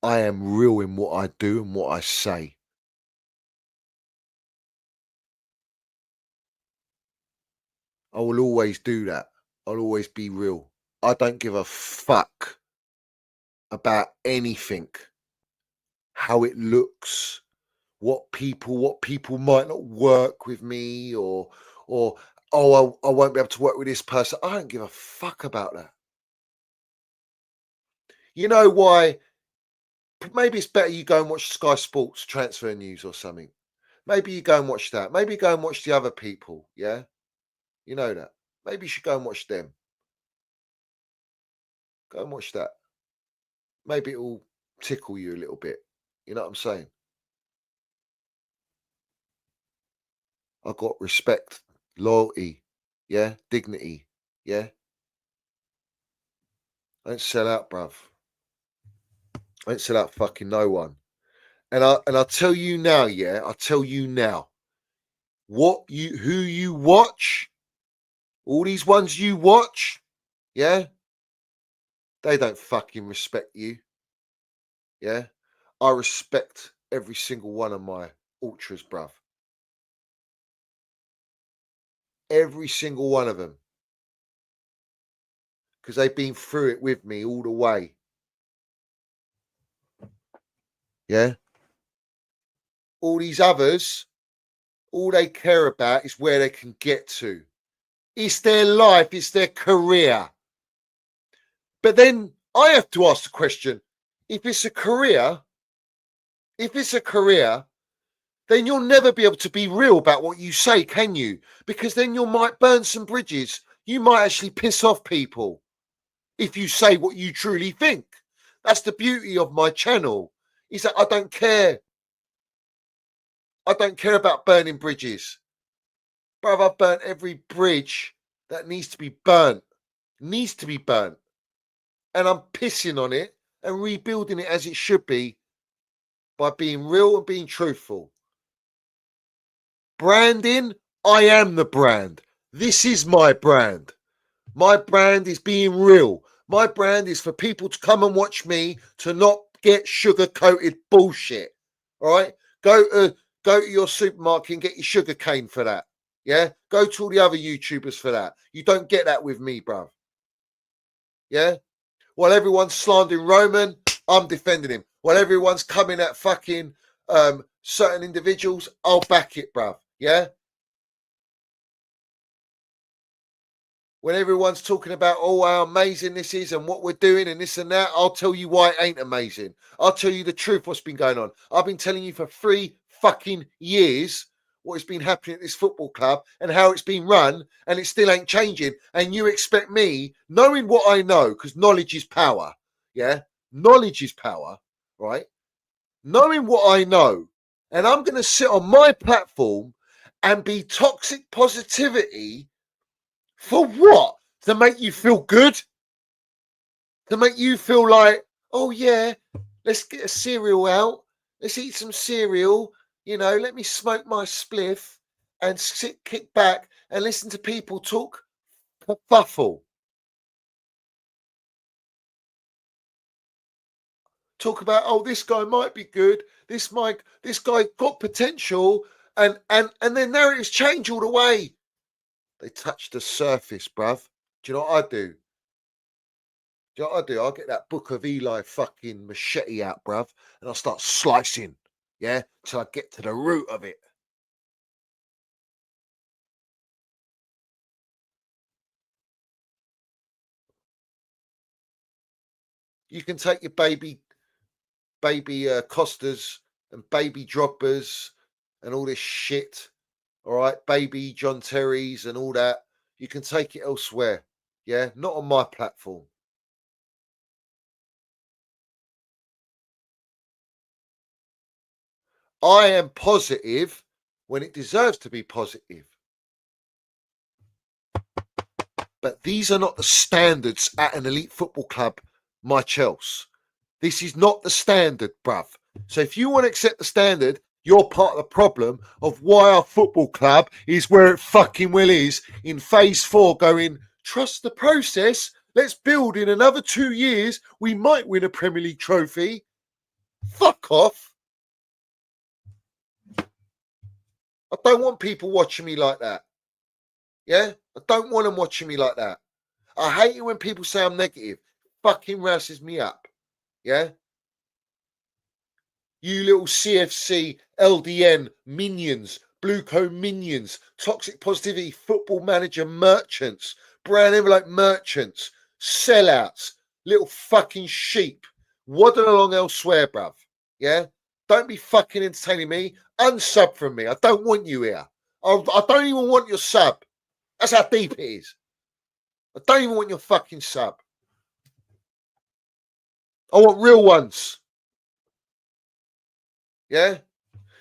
I am real in what I do and what I say. I will always do that. I'll always be real. I don't give a fuck about anything. How it looks, what people might not work with me or oh, I won't be able to work with this person. I don't give a fuck about that. You know why? Maybe it's better you go and watch Sky Sports transfer news or something. Maybe you go and watch that. Maybe you go and watch the other people. Yeah. You know that. Maybe you should go and watch them. Go and watch that. Maybe it will tickle you a little bit. You know what I'm saying? I got respect, loyalty, yeah, dignity, yeah. I don't sell out, bruv. I don't sell out fucking no one. And I tell you now, yeah, I tell you now, who you watch, all these ones you watch, yeah, they don't fucking respect you. Yeah. I respect every single one of my ultras, bruv. Every single one of them. Because they've been through it with me all the way. Yeah. All these others, all they care about is where they can get to. It's their life, it's their career. But then I have to ask the question, if it's a career, then you'll never be able to be real about what you say, can you? Because then you might burn some bridges. You might actually piss off people if you say what you truly think. That's the beauty of my channel, is that I don't care. I don't care about burning bridges. Bruv, I've burnt every bridge that needs to be burnt. Needs to be burnt. And I'm pissing on it and rebuilding it as it should be by being real and being truthful. Branding, I am the brand. This is my brand. My brand is being real. My brand is for people to come and watch me, to not get sugar-coated bullshit. All right? Go to your supermarket and get your sugar cane for that. Yeah? Go to all the other YouTubers for that. You don't get that with me, bruv. Yeah? While everyone's slandering Roman, I'm defending him. While everyone's coming at fucking certain individuals, I'll back it, bruv. Yeah? When everyone's talking about, oh, how amazing this is and what we're doing and this and that, I'll tell you why it ain't amazing. I'll tell you the truth, what's been going on. I've been telling you for 3 fucking years what has been happening at this football club and how it's been run, and it still ain't changing. And you expect me, knowing what I know, because knowledge is power, yeah? Knowledge is power, right? Knowing what I know, and I'm going to sit on my platform and be toxic positivity for what? To make you feel good? To make you feel like, oh yeah, let's get a cereal out. Let's eat some cereal. You know, let me smoke my spliff and sit, kick back and listen to people talk kerfuffle. Talk about, oh, this guy might be good. This guy got potential, and then narratives change all the way. They touch the surface, bruv. Do you know what I do? Do you know what I do? I'll get that Book of Eli fucking machete out, bruv, and I'll start slicing, yeah, till I get to the root of it. You can take your baby Costas and baby Drogbas and all this shit, all right, baby John Terrys and all that. You can take it elsewhere, yeah, not on my platform. I am positive when it deserves to be positive. But these are not the standards at an elite football club, my Chelsea. This is not the standard, bruv. So if you want to accept the standard, you're part of the problem of why our football club is where it fucking well is in phase 4 going, trust the process. Let's build in another 2 years. We might win a Premier League trophy. Fuck off. I don't want people watching me like that. Yeah? I don't want them watching me like that. I hate it when people say I'm negative. Fucking rouses me up. Yeah? You little CFC, LDN minions, Blueco minions, toxic positivity, football manager merchants, brown envelope merchants, sellouts, little fucking sheep. Waddle along elsewhere, bruv. Yeah? Don't be fucking entertaining me. Unsub from me. I don't want you here. I don't even want your sub. That's how deep it is. I don't even want your fucking sub. I want real ones. Yeah?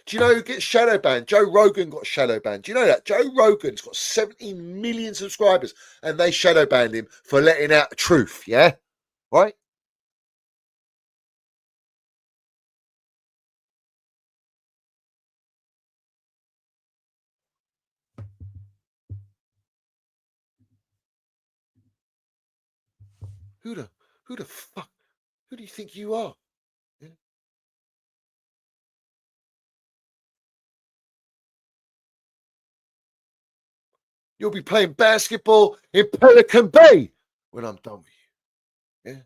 Do you know who gets shadow banned? Joe Rogan got shadow banned. Do you know that? Joe Rogan's got 17 million subscribers and they shadow banned him for letting out the truth. Yeah? Right? Who the fuck? Who do you think you are? Yeah? You'll be playing basketball in Pelican Bay when I'm done with you. Yeah?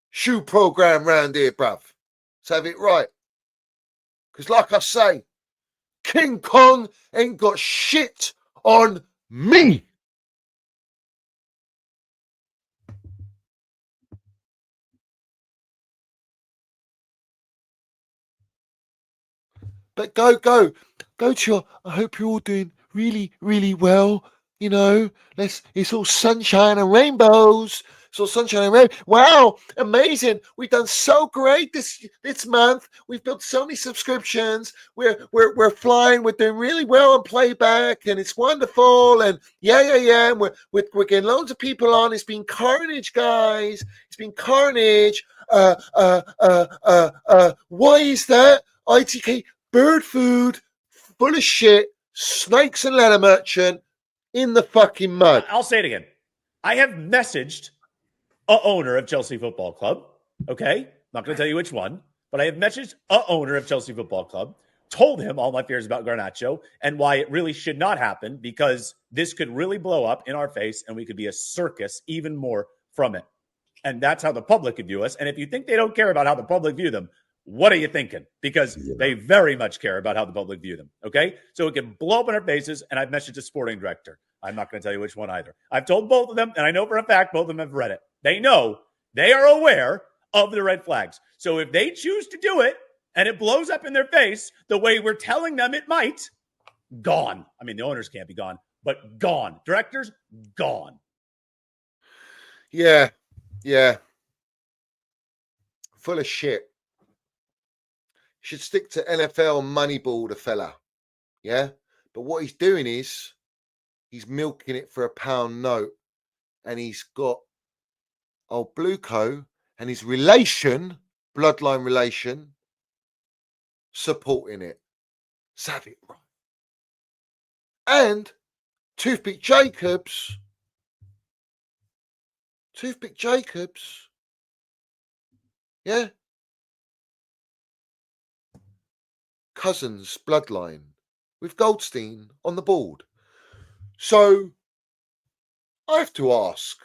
Shoe program round here, bruv. Let's have it right. Because like I say, King Kong ain't got shit on me. But go to your, I hope you're all doing really, really well. You know, it's all sunshine and rainbows. It's all sunshine and rain. Wow, amazing. We've done so great this month. We've built so many subscriptions. We're flying. We're doing really well on playback and it's wonderful. And yeah. And we're getting loads of people on. It's been carnage, guys. It's been carnage. Why is that? ITK bird food, full of shit, snakes and leather merchant in the fucking mud. I'll say it again. I have messaged a owner of Chelsea Football Club. Okay? Not going to tell you which one, but I have messaged a owner of Chelsea Football Club, told him all my fears about Garnacho and why it really should not happen because this could really blow up in our face and we could be a circus even more from it. And that's how the public could view us. And if you think they don't care about how the public view them, what are you thinking? Because they very much care about how the public view them, okay? So it can blow up in our faces, and I've messaged a sporting director. I'm not going to tell you which one either. I've told both of them, and I know for a fact both of them have read it. They know, they are aware of the red flags. So if they choose to do it, and it blows up in their face the way we're telling them it might, gone. I mean, the owners can't be gone, but gone. Directors, gone. Yeah. Full of shit. Should stick to NFL Moneyball, the fella. Yeah? But what he's doing is he's milking it for £1 note. And he's got old Blueco and his bloodline relation, supporting it. Let's have it right. And Toothpick Jacobs, yeah? Cousins bloodline with Goldstein on the board. So I have to ask.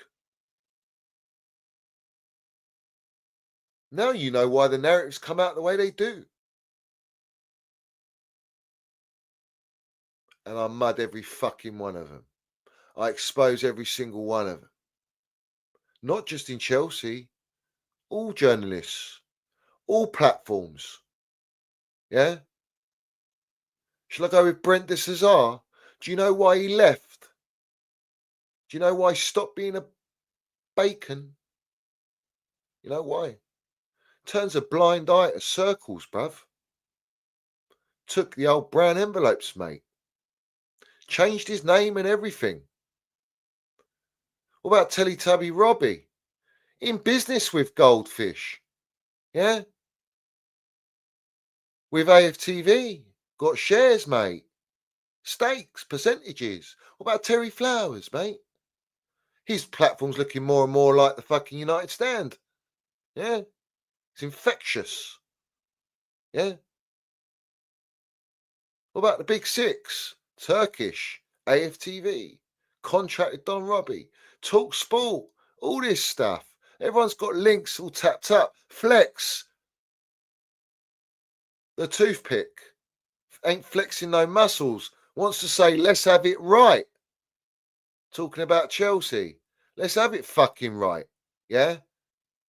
Now you know why the narratives come out the way they do. And I mud every fucking one of them. I expose every single one of them. Not just in Chelsea, all journalists, all platforms. Yeah? Shall I go with Brent de Cesar? Do you know why he left? Do you know why he stopped being a bacon? You know why? Turns a blind eye to circles, bruv. Took the old brown envelopes, mate. Changed his name and everything. What about Teletubby Robbie? In business with Goldfish. Yeah? With AFTV. Got shares, mate. Stakes, percentages. What about Terry Flowers, mate? His platform's looking more and more like the fucking United Stand. Yeah? It's infectious. Yeah? What about the Big Six? Turkish, AFTV, contracted Don Robbie, Talk Sport, all this stuff. Everyone's got links all tapped up. Flex, the toothpick, ain't flexing no muscles. Wants to say, let's have it right. Talking about Chelsea. Let's have it fucking right. Yeah?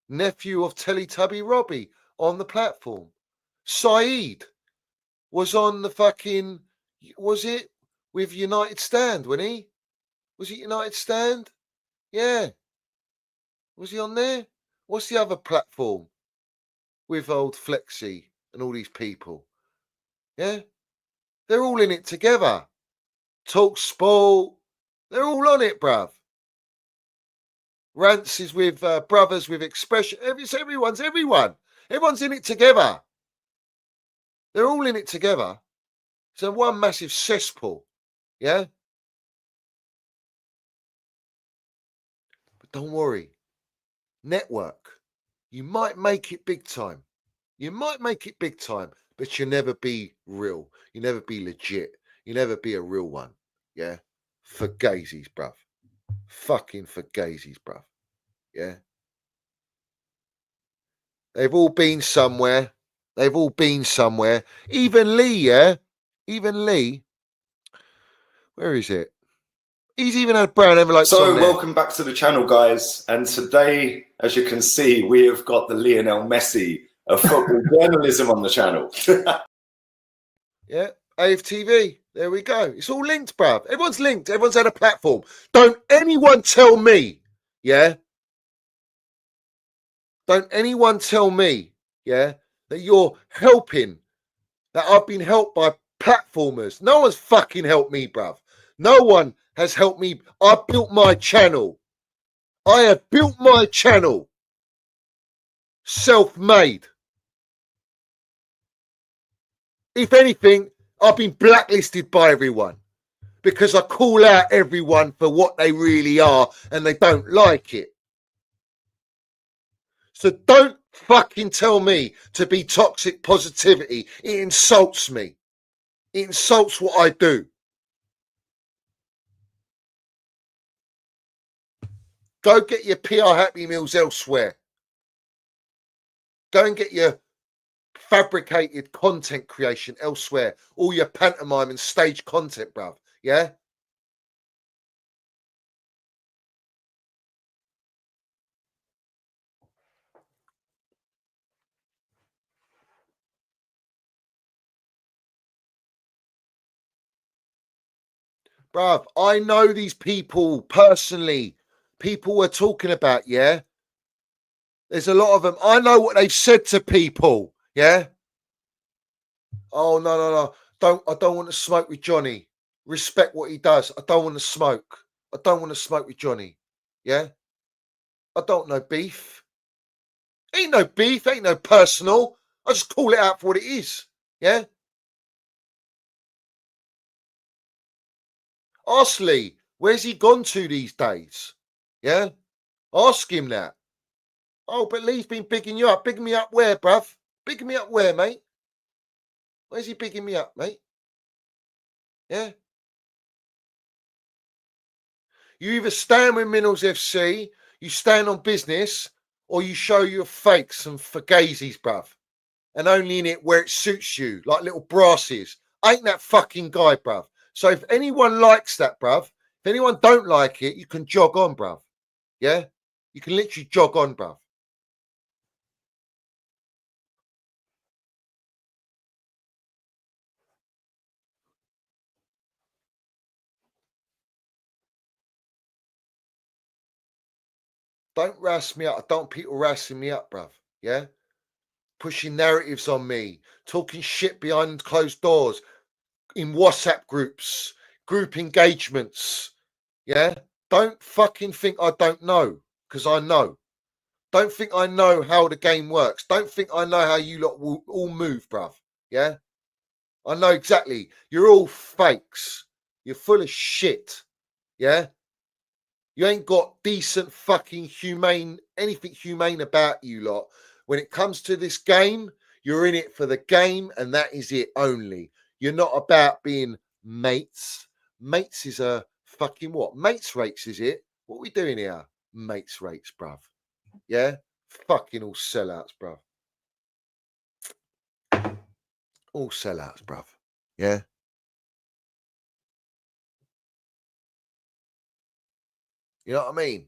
Nephew of Teletubby Robbie on the platform. Saeed was on the fucking, was it with United Stand, wasn't he? Was it United Stand? Yeah. Was he on there? What's the other platform with old Flexi and all these people? Yeah, they're all in it together. Talk Sport, they're all on it, bruv. Rants is with Brothers with Expression. Everyone's everyone. Everyone's in it together. They're all in it together. So one massive cesspool. Yeah. But don't worry. Network. You might make it big time. You might make it big time, but you'll never be real. You never be legit. You never be a real one. Yeah. Fugazis, bruv. Fucking Fugazis, bruv. Yeah. They've all been somewhere. They've all been somewhere. Even Lee, yeah? Even Lee. Where is it? He's even had brown envelopes on there. Welcome back to the channel, guys. And today, as you can see, we have got the Lionel Messi of football journalism on the channel. Yeah, AFTV. There we go. It's all linked, bruv. Everyone's linked. Everyone's had a platform. Don't anyone tell me, yeah? Don't anyone tell me, yeah, that you're helping, that I've been helped by platformers. No one's fucking helped me, bruv. No one has helped me. I built my channel. I have built my channel. Self-made. If anything, I've been blacklisted by everyone because I call out everyone for what they really are and they don't like it. So don't fucking tell me to be toxic positivity. It insults me. It insults what I do. Go get your PR Happy Meals elsewhere. Go and get your fabricated content creation elsewhere. All your pantomime and stage content, bruv. Yeah? Bruv, I know these people personally. People we're talking about, yeah? There's a lot of them. I know what they've said to people, yeah? Oh, no. I don't want to smoke with Johnny. Respect what he does. I don't want to smoke. I don't want to smoke with Johnny. Yeah? I don't know beef. Ain't no beef. Ain't no personal. I just call it out for what it is. Yeah? Ask Lee, where's he gone to these days? Yeah? Ask him that. Oh, but Lee's been bigging you up. Bigging me up where, bruv? Bigging me up where, mate? Where's he bigging me up, mate? Yeah? You either stand with Minerals FC, you stand on business, or you show your fakes and fugazis, bruv. And only in it where it suits you, like little brasses. Ain't that fucking guy, bruv. So if anyone likes that, bruv, if anyone don't like it, you can jog on, bruv. Yeah? You can literally jog on, bruv. Don't rass me up. I don't want people rassing me up, bruv. Yeah? Pushing narratives on me, talking shit behind closed doors, in WhatsApp groups, group engagements. Yeah? Don't fucking think I don't know, because I know. Don't think I know how the game works. Don't think I know how you lot will all move, bruv. Yeah? I know exactly. You're all fakes. You're full of shit. Yeah? You ain't got decent fucking anything humane about you lot. When it comes to this game, you're in it for the game, and that is it only. You're not about being mates. Mates is a fucking what? Mates rates, is it? What are we doing here? Mates rates, bruv. Yeah? Fucking all sellouts, bruv. All sellouts, bruv. Yeah? You know what I mean?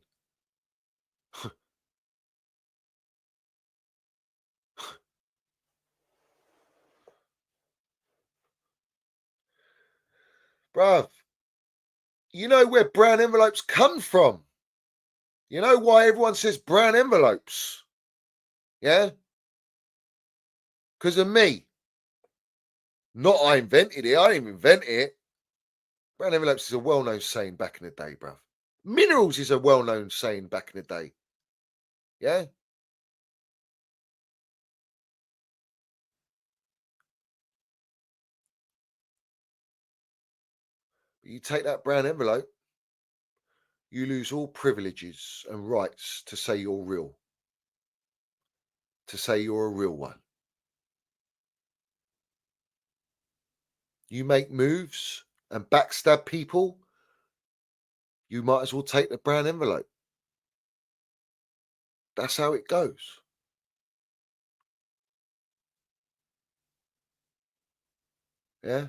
Bruv, you know where brown envelopes come from. You know why everyone says brown envelopes? Yeah? Because of me. Not I invented it. I didn't invent it. Brown envelopes is a well-known saying back in the day, bruv. Minerals is a well-known saying back in the day. Yeah? You take that brown envelope, you lose all privileges and rights to say you're real. To say you're a real one. You make moves and backstab people, you might as well take the brown envelope. That's how it goes. Yeah?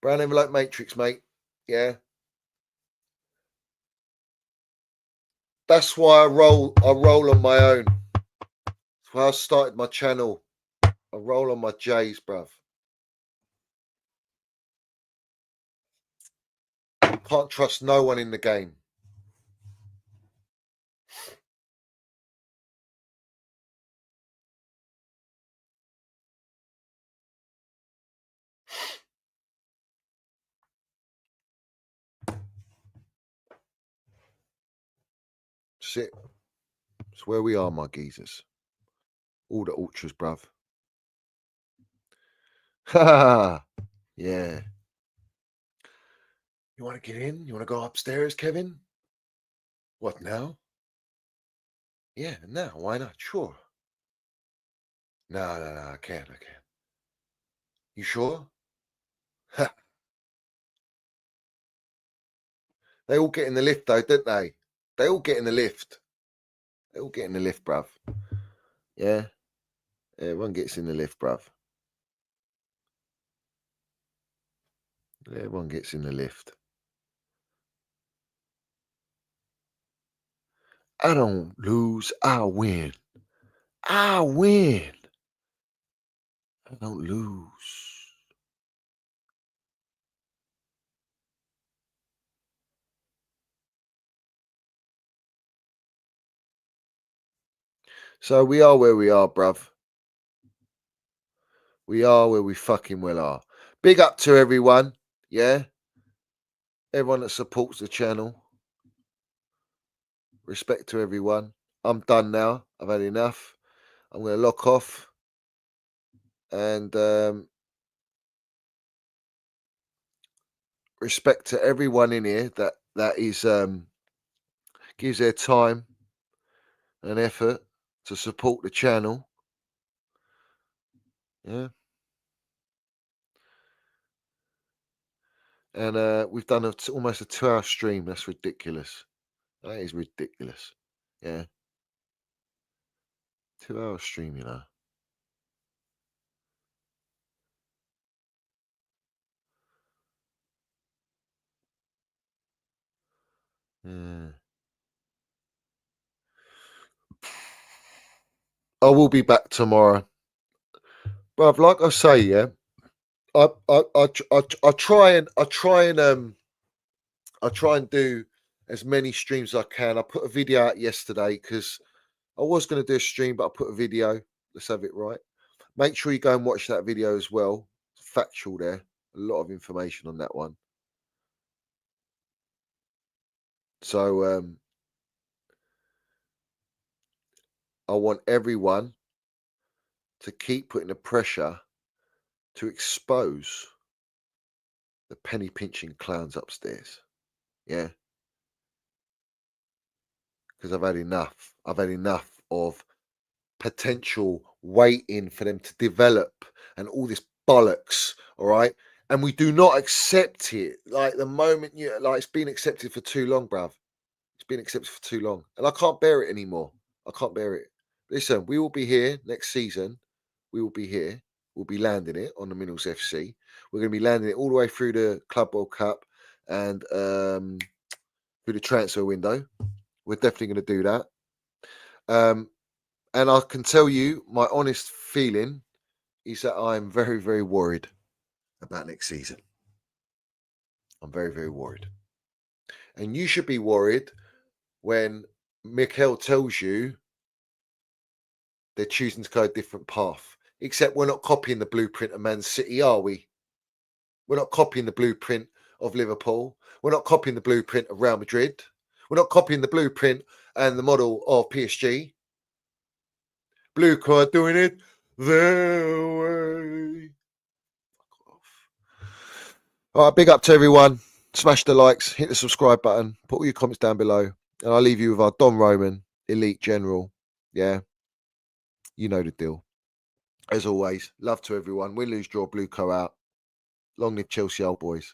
Brown envelope matrix, mate. Yeah? That's why I roll on my own. That's why I started my channel. I roll on my J's, bruv. Can't trust no one in the game. That's it. It's where we are, my geezers. All the ultras, bruv. Ha! Yeah. You want to get in? You want to go upstairs, Kevin? What now? Yeah, now. Why not? Sure. No, I can't. You sure? Ha. They all get in the lift, though, don't they? They all get in the lift. They all get in the lift, bruv. Yeah? Everyone gets in the lift, bruv. Everyone gets in the lift. I don't lose, I win. I win. I don't lose. So we are where we are, bruv. We are where we fucking well are. Big up to everyone. Yeah? Everyone that supports the channel. Respect to everyone. I'm done now. I've had enough. I'm going to lock off. And respect to everyone in here that is gives their time and effort to support the channel. Yeah. And we've done almost a 2-hour stream. That's ridiculous. That is ridiculous. Yeah. 2-hour stream, you know. Yeah. I will be back tomorrow. Bruv, like I say, yeah. I try and do as many streams as I can. I put a video out yesterday because I was going to do a stream, but I put a video. Let's have it right. Make sure you go and watch that video as well. It's factual there. A lot of information on that one. So I want everyone to keep putting the pressure to expose the penny pinching clowns upstairs. Yeah. Because I've had enough. I've had enough of potential waiting for them to develop and all this bollocks. All right. And we do not accept it. Like the moment it's been accepted for too long, bruv. It's been accepted for too long. And I can't bear it anymore. I can't bear it. Listen, we will be here next season. We will be here. We'll be landing it on the Minerals FC. We're going to be landing it all the way through the Club World Cup and through the transfer window. We're definitely going to do that. And I can tell you, my honest feeling is that I'm very, very worried about next season. I'm very, very worried. And you should be worried when Mikel tells you They're choosing to go a different path. Except we're not copying the blueprint of Man City, are we? We're not copying the blueprint of Liverpool. We're not copying the blueprint of Real Madrid. We're not copying the blueprint and the model of PSG. Blue card doing it their way. Fuck off. All right, big up to everyone. Smash the likes, hit the subscribe button, put all your comments down below. And I'll leave you with our Don Roman, Elite General. Yeah, you know the deal. As always, love to everyone. Win, lose, draw, blue co out. Long live Chelsea old boys.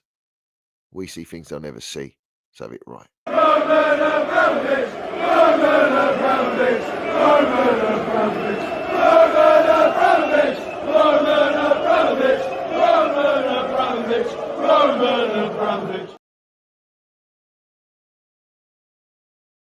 We see things they'll never see. So have it right.